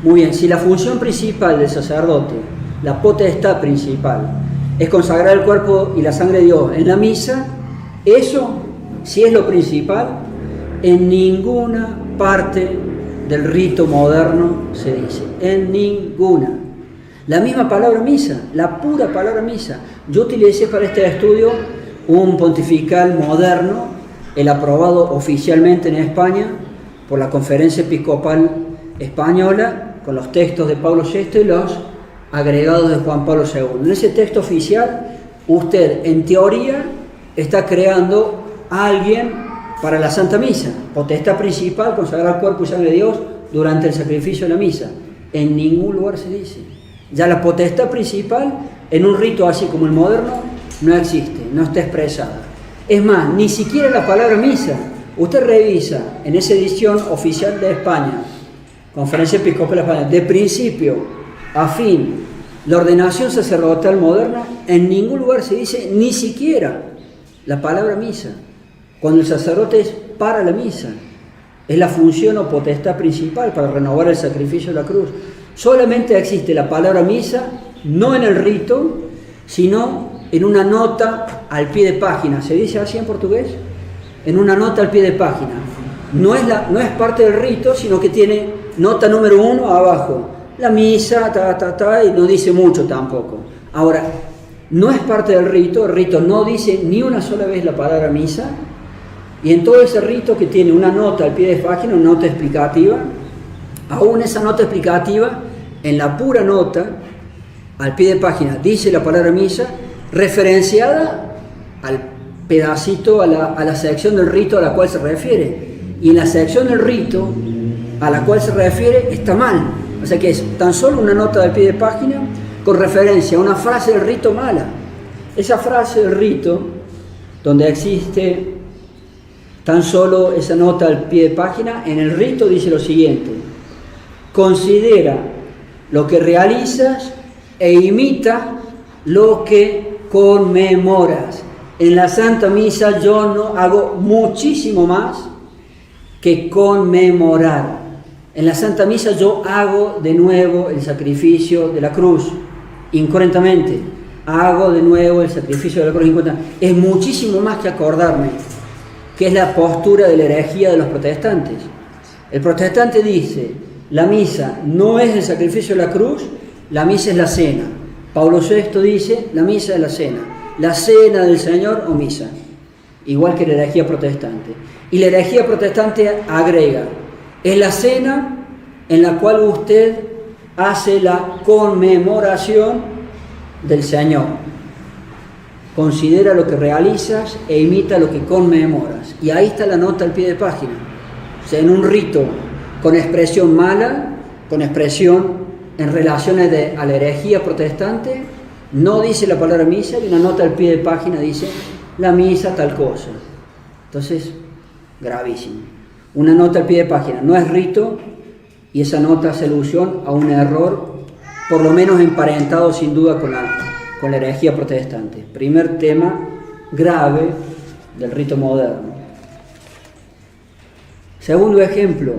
Muy bien, si la función principal del sacerdote, la potestad principal, es consagrar el cuerpo y la sangre de Dios en la misa, eso, si es lo principal, en ninguna parte del rito moderno se dice, en ninguna. La misma palabra misa, la pura palabra misa. Yo utilicé para este estudio un pontifical moderno, el aprobado oficialmente en España por la Conferencia Episcopal Española, con los textos de Pablo VI y los agregados de Juan Pablo II. En ese texto oficial, usted en teoría está creando a alguien para la Santa Misa, potestad principal, consagrar cuerpo y sangre de Dios durante el sacrificio de la misa. En ningún lugar se dice. Ya la potestad principal, en un rito así como el moderno, no existe, no está expresada. Es más, ni siquiera la palabra misa. Usted revisa en esa edición oficial de España, Conferencia Episcopal Española, de principio a fin, la ordenación sacerdotal moderna, en ningún lugar se dice ni siquiera la palabra misa. Cuando el sacerdote es para la misa, es la función o potestad principal para renovar el sacrificio de la cruz. Solamente existe la palabra misa, no en el rito, sino en una nota al pie de página. ¿Se dice así en portugués? En una nota al pie de página. No es parte del rito, sino que tiene nota número 1 abajo. La misa, y no dice mucho tampoco. Ahora, no es parte del rito, el rito no dice ni una sola vez la palabra misa, y en todo ese rito que tiene una nota al pie de página, una nota explicativa, aún esa nota explicativa, en la pura nota, al pie de página, dice la palabra misa, referenciada al pedacito, a la sección del rito a la cual se refiere. Y en la sección del rito a la cual se refiere está mal. O sea que es tan solo una nota del pie de página con referencia a una frase del rito mala. Esa frase del rito, donde existe Tan solo esa nota al pie de página. En el rito dice lo siguiente: considera lo que realizas e imita lo que conmemoras. En la Santa Misa yo no hago muchísimo más que conmemorar. En la Santa Misa yo hago de nuevo el sacrificio de la cruz, incoherentemente. Hago de nuevo el sacrificio de la cruz incoherentemente. Es muchísimo más que acordarme, que es la postura de la herejía de los protestantes. El protestante dice, la misa no es el sacrificio de la cruz, la misa es la cena. Pablo VI dice, la misa es la cena del Señor o misa, igual que la herejía protestante. Y la herejía protestante agrega, es la cena en la cual usted hace la conmemoración del Señor. Considera lo que realizas e imita lo que conmemoras. Y ahí está la nota al pie de página. O sea, en un rito con expresión mala, con expresión en relaciones a la herejía protestante, no dice la palabra misa, y una nota al pie de página dice la misa tal cosa. Entonces, gravísimo. Una nota al pie de página no es rito, y esa nota hace alusión a un error, por lo menos emparentado sin duda con la herejía protestante. Primer tema grave del rito moderno. Segundo ejemplo,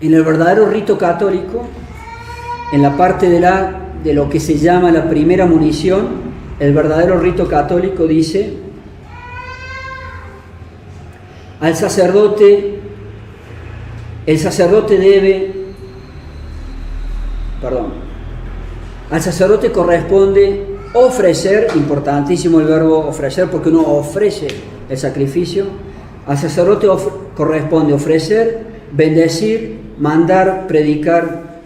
en el verdadero rito católico, en la parte de lo que se llama la primera munición, el verdadero rito católico dice: el sacerdote corresponde ofrecer, importantísimo el verbo ofrecer porque uno ofrece el sacrificio. Al sacerdote corresponde ofrecer, bendecir, mandar, predicar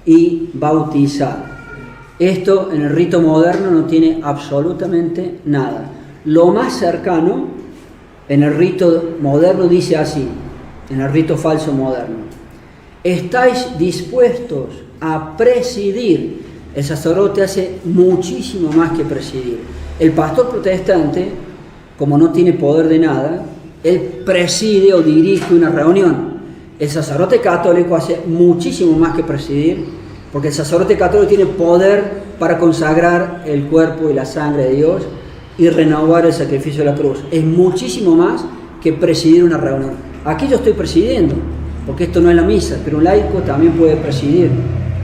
y bautizar. Esto en el rito moderno no tiene absolutamente nada. Lo más cercano en el rito moderno dice así, en el rito falso moderno: ¿estáis dispuestos a presidir? El sacerdote hace muchísimo más que presidir. El pastor protestante, como no tiene poder de nada, él preside o dirige una reunión. El sacerdote católico hace muchísimo más que presidir, porque el sacerdote católico tiene poder para consagrar el cuerpo y la sangre de Dios y renovar el sacrificio de la cruz. Es muchísimo más que presidir una reunión. Aquí yo estoy presidiendo, porque esto no es la misa, pero un laico también puede presidir,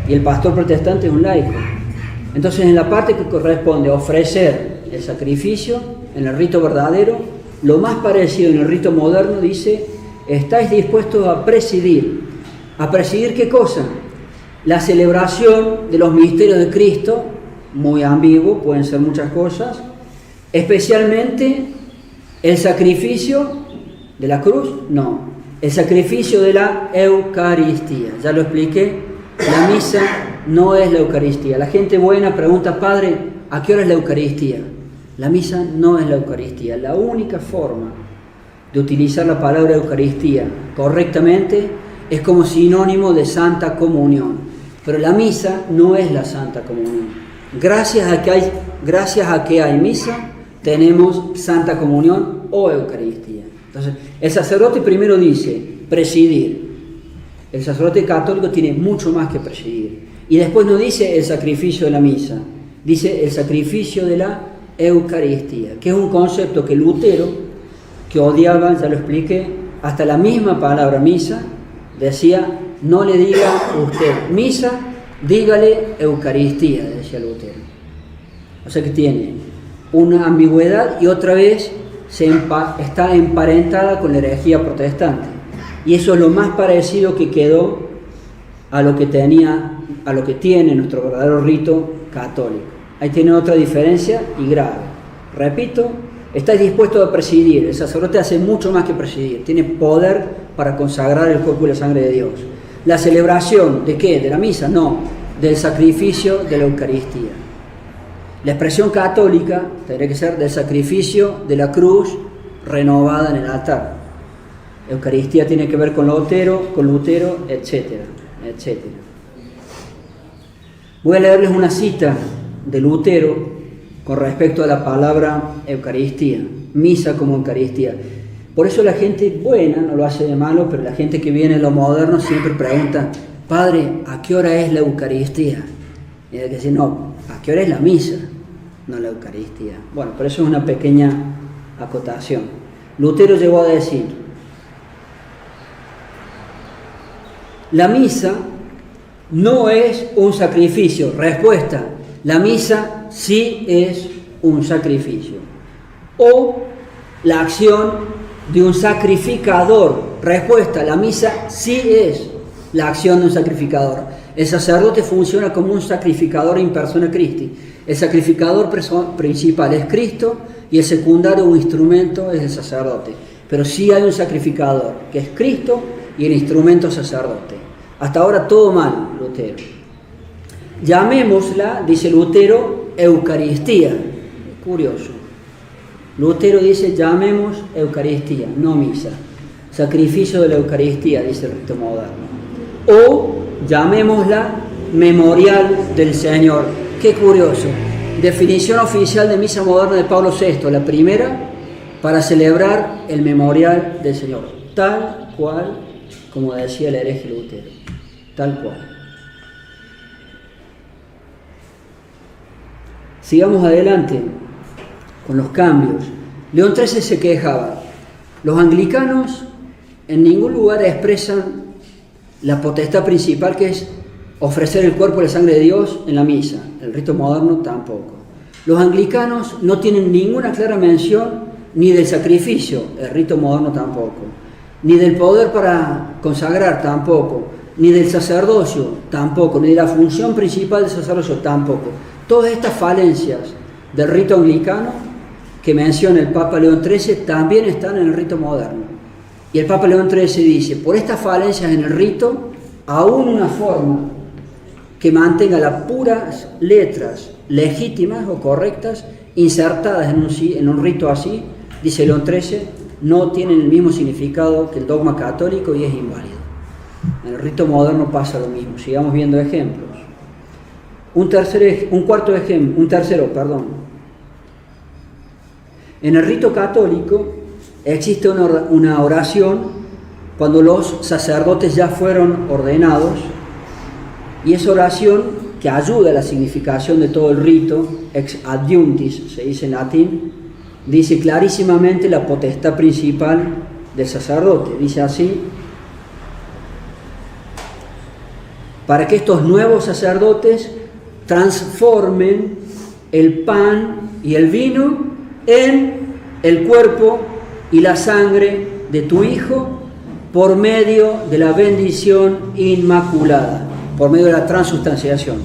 y el pastor protestante es un laico. Entonces, en la parte que corresponde a ofrecer el sacrificio, en el rito verdadero, lo más parecido en el rito moderno dice: ¿estáis dispuestos a presidir? ¿A presidir qué cosa? La celebración de los misterios de Cristo, muy ambiguo, pueden ser muchas cosas, especialmente el sacrificio de la cruz, no, el sacrificio de la Eucaristía. Ya lo expliqué, la misa no es la Eucaristía. La gente buena pregunta: Padre, ¿a qué hora es la Eucaristía? La misa no es la Eucaristía. La única forma de utilizar la palabra Eucaristía correctamente es como sinónimo de Santa Comunión. Pero la misa no es la Santa Comunión. Gracias a que hay misa, tenemos Santa Comunión o Eucaristía. Entonces, el sacerdote primero dice presidir. El sacerdote católico tiene mucho más que presidir. Y después no dice el sacrificio de la misa, dice el sacrificio de la Eucaristía, que es un concepto que Lutero, que odiaba, ya lo expliqué, hasta la misma palabra misa, decía: no le diga usted misa, dígale Eucaristía, decía Lutero. O sea que tiene una ambigüedad y otra vez está emparentada con la herejía protestante. Y eso es lo más parecido que quedó a lo que tiene nuestro verdadero rito católico. Ahí tiene otra diferencia y grave. Repito, estáis dispuestos a presidir. El sacerdote hace mucho más que presidir. Tiene poder para consagrar el cuerpo y la sangre de Dios. La celebración, ¿de qué? ¿De la misa? No, del sacrificio de la Eucaristía. La expresión católica tendría que ser del sacrificio de la cruz renovada en el altar. Eucaristía tiene que ver con Lutero, etcétera, etcétera. Voy a leerles una cita de Lutero con respecto a la palabra Eucaristía, misa como Eucaristía. Por eso la gente buena no lo hace de malo, pero la gente que viene de lo moderno siempre pregunta, Padre, ¿a qué hora es la Eucaristía? Y hay que decir, no, ¿a qué hora es la misa? No la Eucaristía. Bueno, pero eso es una pequeña acotación. Lutero llegó a decir, la misa no es un sacrificio. Respuesta, la misa sí es un sacrificio. O la acción de un sacrificador. Respuesta, la misa sí es la acción de un sacrificador. El sacerdote funciona como un sacrificador in persona Christi. El sacrificador principal es Cristo y el secundario o instrumento es el sacerdote. Pero sí hay un sacrificador, que es Cristo, y el instrumento sacerdote. Hasta ahora todo mal, Lutero. Llamémosla, dice Lutero, Eucaristía. Curioso. Lutero dice, llamemos Eucaristía, no misa. Sacrificio de la Eucaristía, dice el rito moderno. O llamémosla Memorial del Señor. Qué curioso. Definición oficial de misa moderna de Pablo VI, la primera, para celebrar el Memorial del Señor. Tal cual, como decía el hereje Lutero. Tal cual. Sigamos adelante con los cambios. León XIII se quejaba. Los anglicanos en ningún lugar expresan la potestad principal, que es ofrecer el cuerpo y la sangre de Dios en la misa. El rito moderno tampoco. Los anglicanos no tienen ninguna clara mención ni del sacrificio, el rito moderno tampoco, ni del poder para consagrar tampoco, ni del sacerdocio tampoco, ni de la función principal del sacerdocio tampoco. Todas estas falencias del rito anglicano que menciona el Papa León XIII también están en el rito moderno. Y el Papa León XIII dice, por estas falencias en el rito, aún una forma que mantenga las puras letras legítimas o correctas insertadas en un rito así, dice León XIII, no tienen el mismo significado que el dogma católico y es inválido. En el rito moderno pasa lo mismo. Sigamos viendo ejemplos. Un tercero. En el rito católico existe una oración cuando los sacerdotes ya fueron ordenados, y esa oración, que ayuda a la significación de todo el rito, ex adiuntis, se dice en latín, dice clarísimamente la potestad principal del sacerdote. Dice así: para que estos nuevos sacerdotes transformen el pan y el vino en el cuerpo y la sangre de tu Hijo por medio de la bendición inmaculada, por medio de la transustanciación.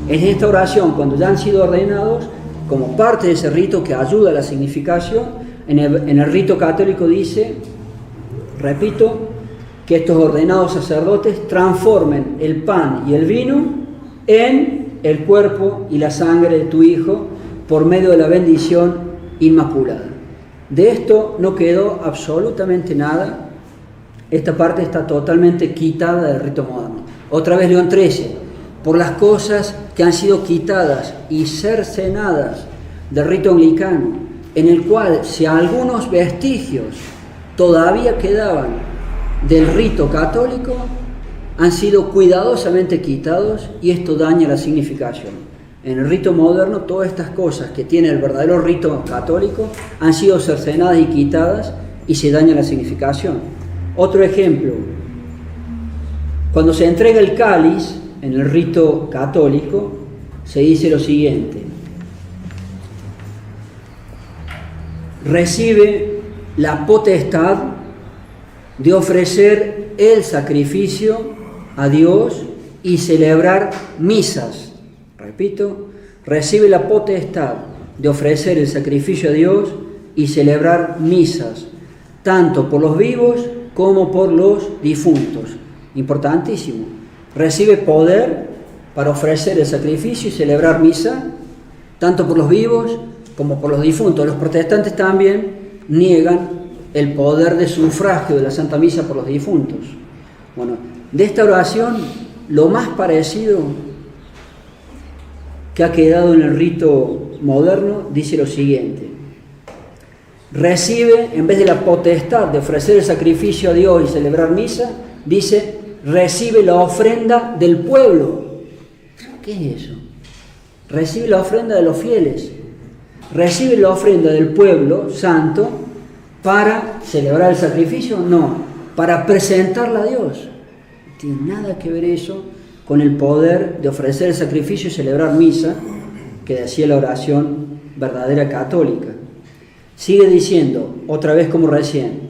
En esta oración, cuando ya han sido ordenados, como parte de ese rito que ayuda a la significación, en el rito católico dice, repito, que estos ordenados sacerdotes transformen el pan y el vino en el cuerpo y la sangre de tu Hijo por medio de la bendición inmaculada. De esto no quedó absolutamente nada. Esta parte está totalmente quitada del rito moderno. Otra vez León XIII, por las cosas que han sido quitadas y cercenadas del rito anglicano, en el cual si algunos vestigios todavía quedaban del rito católico, han sido cuidadosamente quitados, y esto daña la significación. En el rito moderno, todas estas cosas que tiene el verdadero rito católico han sido cercenadas y quitadas, y se daña la significación. Otro ejemplo: cuando se entrega el cáliz en el rito católico, se dice lo siguiente: recibe la potestad de ofrecer el sacrificio a Dios y celebrar misas. Repito, recibe la potestad de ofrecer el sacrificio a Dios y celebrar misas, tanto por los vivos como por los difuntos. Importantísimo. Recibe poder para ofrecer el sacrificio y celebrar misa, tanto por los vivos como por los difuntos. Los protestantes también niegan el poder de sufragio de la Santa Misa por los difuntos. Bueno, de esta oración, lo más parecido que ha quedado en el rito moderno dice lo siguiente: recibe, en vez de la potestad de ofrecer el sacrificio a Dios y celebrar misa, dice, recibe la ofrenda del pueblo. ¿Qué es eso? Recibe la ofrenda de los fieles. Recibe la ofrenda del pueblo santo para celebrar el sacrificio, no, para presentarla a Dios. No tiene nada que ver eso con el poder de ofrecer el sacrificio y celebrar misa, que decía la oración verdadera católica. Sigue diciendo, otra vez como recién,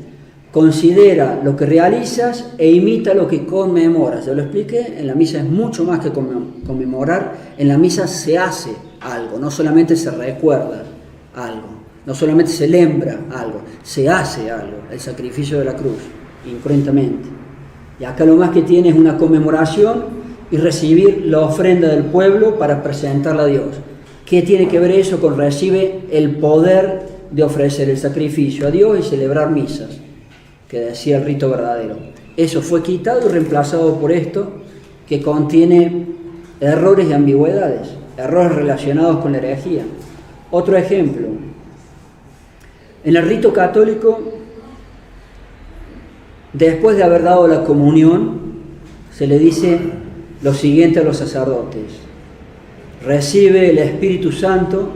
considera lo que realizas e imita lo que conmemoras. Ya lo expliqué, en la misa es mucho más que conmemorar, en la misa se hace algo, no solamente se recuerda algo, no solamente se lembra algo, se hace algo, el sacrificio de la cruz, incruentamente. Y acá lo más que tiene es una conmemoración y recibir la ofrenda del pueblo para presentarla a Dios. ¿Qué tiene que ver eso con recibe el poder de ofrecer el sacrificio a Dios y celebrar misas, que decía el rito verdadero? Eso fue quitado y reemplazado por esto, que contiene errores y ambigüedades, errores relacionados con la herejía. Otro ejemplo, en el rito católico, después de haber dado la comunión, se le dice lo siguiente a los sacerdotes: recibe el Espíritu Santo,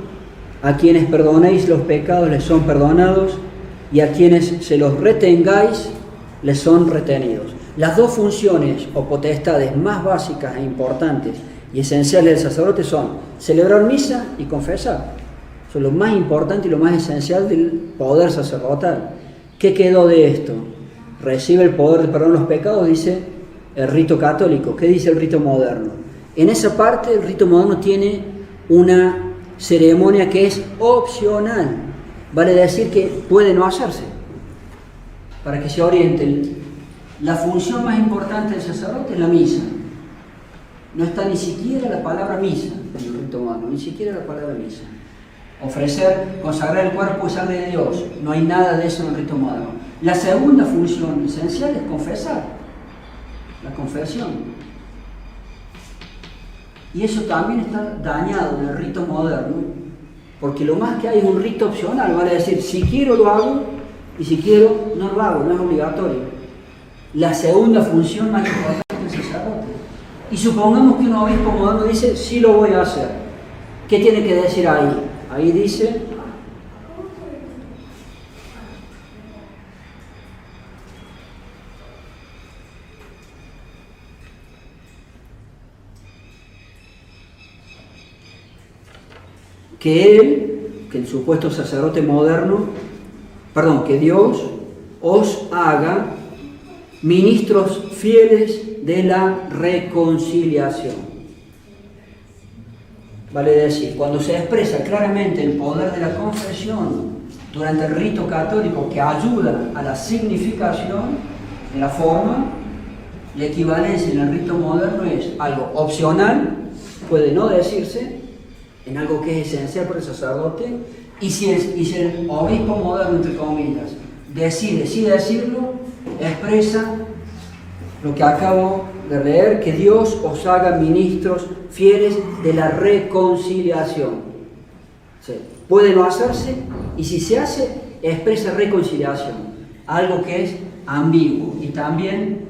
a quienes perdonéis los pecados les son perdonados, y a quienes se los retengáis les son retenidos. Las dos funciones o potestades más básicas e importantes y esenciales del sacerdote son celebrar misa y confesar. Son lo más importante y lo más esencial del poder sacerdotal. ¿Qué quedó de esto? Recibe el poder de perdonar los pecados, dice el rito católico. ¿Qué dice el rito moderno? En esa parte el rito moderno tiene una ceremonia que es opcional. Vale decir que puede no hacerse. Para que se orienten, la función más importante del sacerdote es la misa. No está ni siquiera la palabra misa en el rito moderno, ni siquiera la palabra misa. Ofrecer, consagrar el cuerpo y sangre de Dios, no hay nada de eso en el rito moderno. La segunda función esencial es confesar, la confesión. Y eso también está dañado en el rito moderno, porque lo más que hay es un rito opcional, vale decir, si quiero lo hago y si quiero no lo hago, no es obligatorio. La segunda función más importante es el sacerdote. Y supongamos que un obispo moderno dice, sí lo voy a hacer. ¿Qué tiene que decir ahí? Ahí dice, que el supuesto sacerdote moderno, que Dios os haga ministros fieles de la reconciliación. Vale decir, cuando se expresa claramente el poder de la confesión durante el rito católico que ayuda a la significación de la forma, la equivalencia en el rito moderno es algo opcional, puede no decirse, en algo que es esencial para el sacerdote, y si el obispo moderno, entre comillas, decide sí decirlo, expresa lo que acabo de leer, que Dios os haga ministros fieles de la reconciliación. Sí, puede no hacerse, y si se hace, expresa reconciliación, algo que es ambiguo. Y también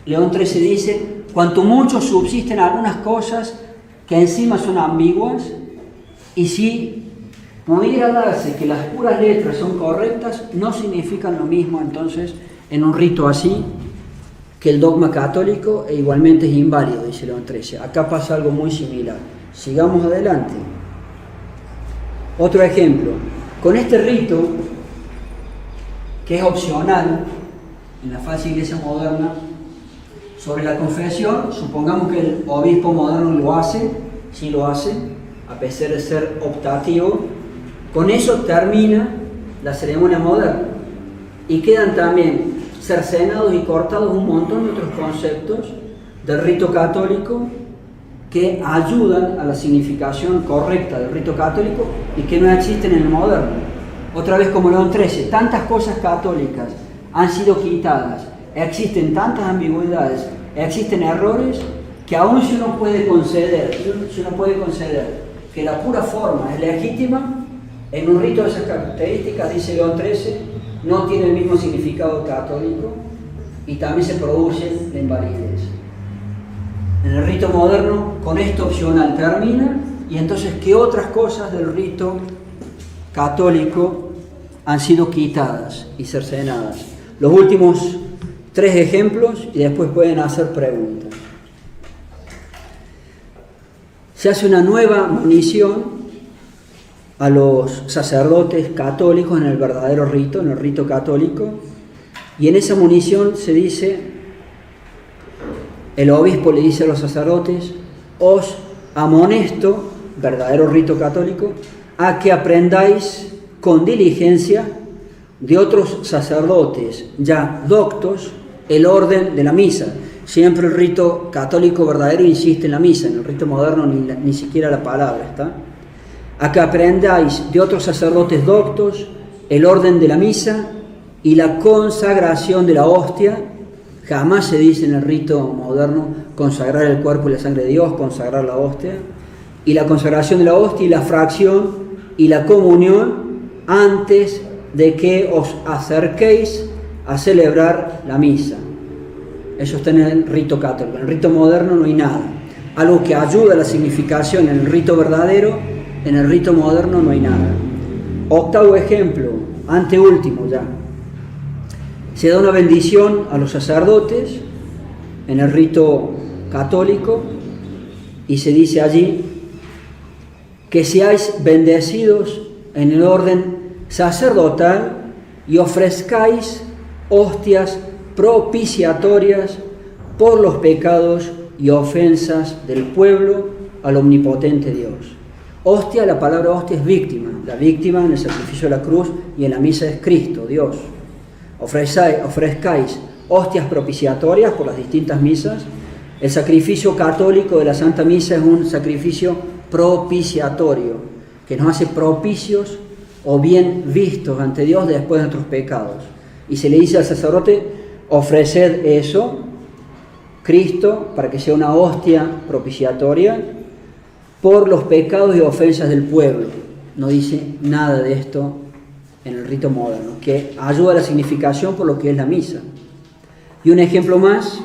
León XIII dice, cuanto mucho subsisten algunas cosas que encima son ambiguas, y si pudiera darse que las puras letras son correctas, no significan lo mismo entonces en un rito así que el dogma católico, e igualmente es inválido, dice León XIII. Acá pasa algo muy similar. Sigamos adelante. Otro ejemplo. Con este rito, que es opcional en la falsa iglesia moderna, sobre la confesión, supongamos que el obispo moderno lo hace, sí lo hace, a pesar de ser optativo, con eso termina la ceremonia moderna. Y quedan también cercenados y cortados un montón de otros conceptos del rito católico que ayudan a la significación correcta del rito católico y que no existen en el moderno. Otra vez como León XIII, tantas cosas católicas han sido quitadas, existen tantas ambigüedades, existen errores, que aún si uno puede conceder que la pura forma es legítima, En un rito de esas características, dice León XIII, no tiene el mismo significado católico y también se produce la invalidez. En el rito moderno, con esto opcional termina, y entonces, ¿qué otras cosas del rito católico han sido quitadas y cercenadas? Los últimos 3 ejemplos y después pueden hacer preguntas. Se hace una nueva munición a los sacerdotes católicos en el verdadero rito, en el rito católico, y en esa munición se dice, el obispo le dice a los sacerdotes, os amonesto, verdadero rito católico, a que aprendáis con diligencia de otros sacerdotes ya doctos el orden de la misa. Siempre el rito católico verdadero insiste en la misa, en el rito moderno ni siquiera la palabra está. A que aprendáis de otros sacerdotes doctos el orden de la misa y la consagración de la hostia. Jamás se dice en el rito moderno consagrar el cuerpo y la sangre de Dios, consagrar la hostia. Y la consagración de la hostia y la fracción y la comunión antes de que os acerquéis a celebrar la misa. Eso está en el rito católico. En el rito moderno no hay nada. Algo que ayuda a la significación en el rito verdadero, en el rito moderno no hay nada. 8º ejemplo, anteúltimo ya. Se da una bendición a los sacerdotes en el rito católico y se dice allí que seáis bendecidos en el orden sacerdotal y ofrezcáis hostias propiciatorias por los pecados y ofensas del pueblo al omnipotente Dios. Hostia, la palabra hostia es víctima. La víctima en el sacrificio de la cruz y en la misa es Cristo, Dios. Ofrezcáis hostias propiciatorias por las distintas misas. El sacrificio católico de la Santa Misa es un sacrificio propiciatorio, que nos hace propicios o bien vistos ante Dios después de nuestros pecados. Y se le dice al sacerdote, ofreced eso, Cristo, para que sea una hostia propiciatoria por los pecados y ofensas del pueblo. No dice nada de esto en el rito moderno, que ayuda a la significación por lo que es la misa. Y un ejemplo más,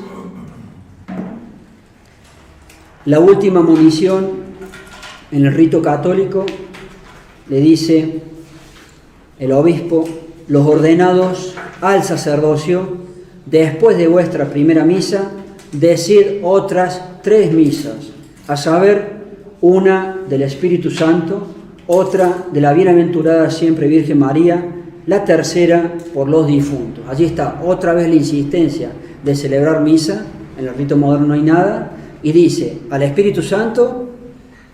la última munición en el rito católico le dice el obispo, los ordenados al sacerdocio, después de vuestra primera misa, decid otras 3 misas, a saber, una del Espíritu Santo, otra de la bienaventurada siempre Virgen María, la tercera por los difuntos. Allí está otra vez la insistencia de celebrar misa, en el rito moderno no hay nada, y dice al Espíritu Santo,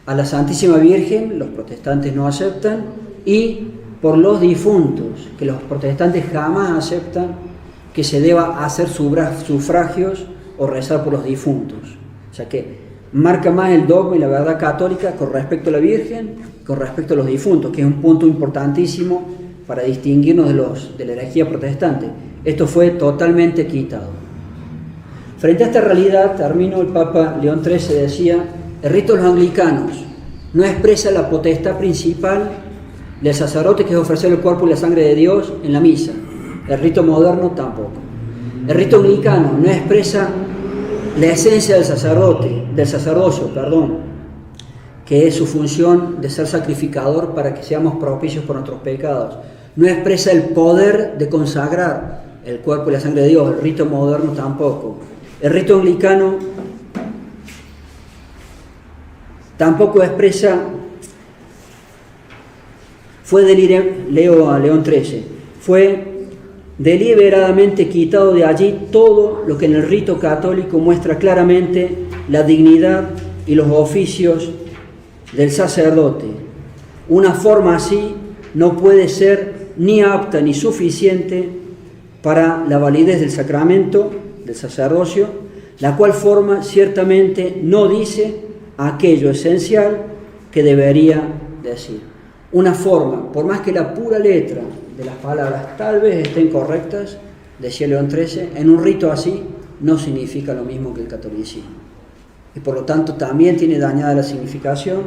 a la Santísima Virgen, los protestantes no aceptan, y por los difuntos, que los protestantes jamás aceptan que se deba hacer sufragios o rezar por los difuntos. O sea que marca más el dogma y la verdad católica con respecto a la Virgen, con respecto a los difuntos, que es un punto importantísimo para distinguirnos de la herejía protestante. Esto fue totalmente quitado. Frente a esta realidad, terminó el Papa León XIII decía, el rito de los anglicanos no expresa la potestad principal del sacerdote, que es ofrecer el cuerpo y la sangre de Dios en la misa. El rito moderno tampoco. El rito anglicano no expresa la esencia del sacerdocio, que es su función de ser sacrificador para que seamos propicios por nuestros pecados. No expresa el poder de consagrar el cuerpo y la sangre de Dios. El rito moderno tampoco. El rito anglicano tampoco expresa, leo a León XIII, fue deliberadamente quitado de allí todo lo que en el rito católico muestra claramente la dignidad y los oficios del sacerdote. Una forma así no puede ser ni apta ni suficiente para la validez del sacramento del sacerdocio, la cual forma ciertamente no dice aquello esencial que debería decir. Una forma, por más que la pura letra de las palabras tal vez estén correctas, decía León XIII, en un rito así no significa lo mismo que el catolicismo. Y por lo tanto también tiene dañada la significación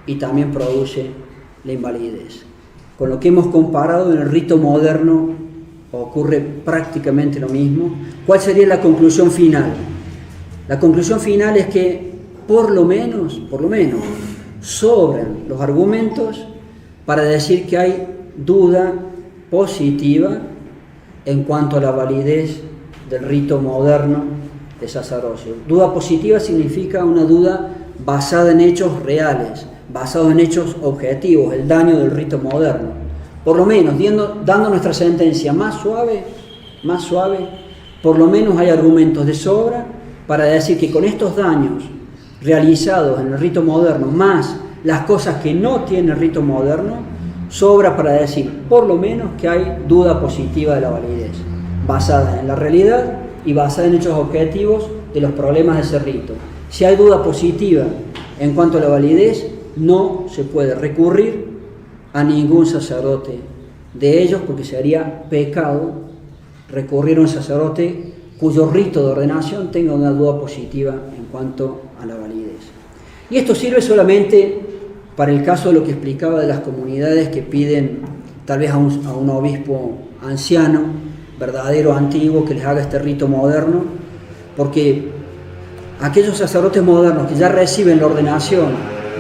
y también produce la invalidez. con lo que hemos comparado en el rito moderno ocurre prácticamente lo mismo. ¿Cuál sería la conclusión final? La conclusión final es que por lo menos, sobran los argumentos para decir que hay duda positiva en cuanto a la validez del rito moderno de sacerdocio. Duda positiva significa una duda basada en hechos reales, basado en hechos objetivos, el daño del rito moderno. Por lo menos, dando nuestra sentencia más suave, por lo menos hay argumentos de sobra para decir que con estos daños realizados en el rito moderno, más las cosas que no tiene el rito moderno, sobra para decir, por lo menos, que hay duda positiva de la validez, basada en la realidad y basada en hechos objetivos de los problemas de ese rito. Si hay duda positiva en cuanto a la validez, no se puede recurrir a ningún sacerdote de ellos, porque sería pecado recurrir a un sacerdote cuyo rito de ordenación tenga una duda positiva en cuanto a la validez. Y esto sirve solamente para el caso de lo que explicaba de las comunidades que piden tal vez a un obispo anciano, verdadero, antiguo, que les haga este rito moderno, porque aquellos sacerdotes modernos que ya reciben la ordenación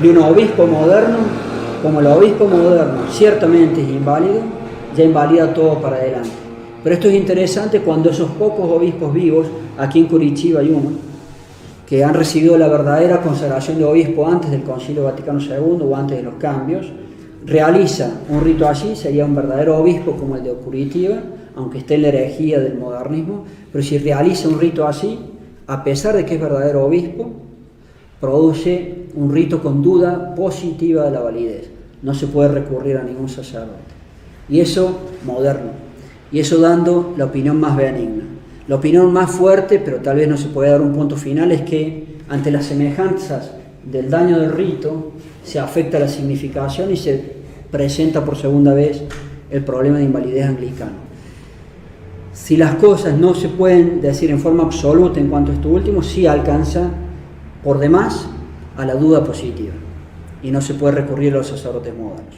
de un obispo moderno, como el obispo moderno ciertamente es inválido, ya invalida todo para adelante. Pero esto es interesante cuando esos pocos obispos vivos, aquí en Curitiba hay uno, que han recibido la verdadera consagración de obispo antes del Concilio Vaticano II o antes de los cambios, realiza un rito allí, sería un verdadero obispo como el de Curitiba, aunque esté en la herejía del modernismo, pero si realiza un rito así, a pesar de que es verdadero obispo, produce un rito con duda positiva de la validez. No se puede recurrir a ningún sacerdote. Y eso moderno, y eso dando la opinión más benigna. La opinión más fuerte, pero tal vez no se puede dar un punto final, es que ante las semejanzas del daño del rito se afecta la significación y se presenta por segunda vez el problema de invalidez anglicana. Si las cosas no se pueden decir en forma absoluta en cuanto a esto último, sí alcanza por demás a la duda positiva y no se puede recurrir a los sacerdotes modernos.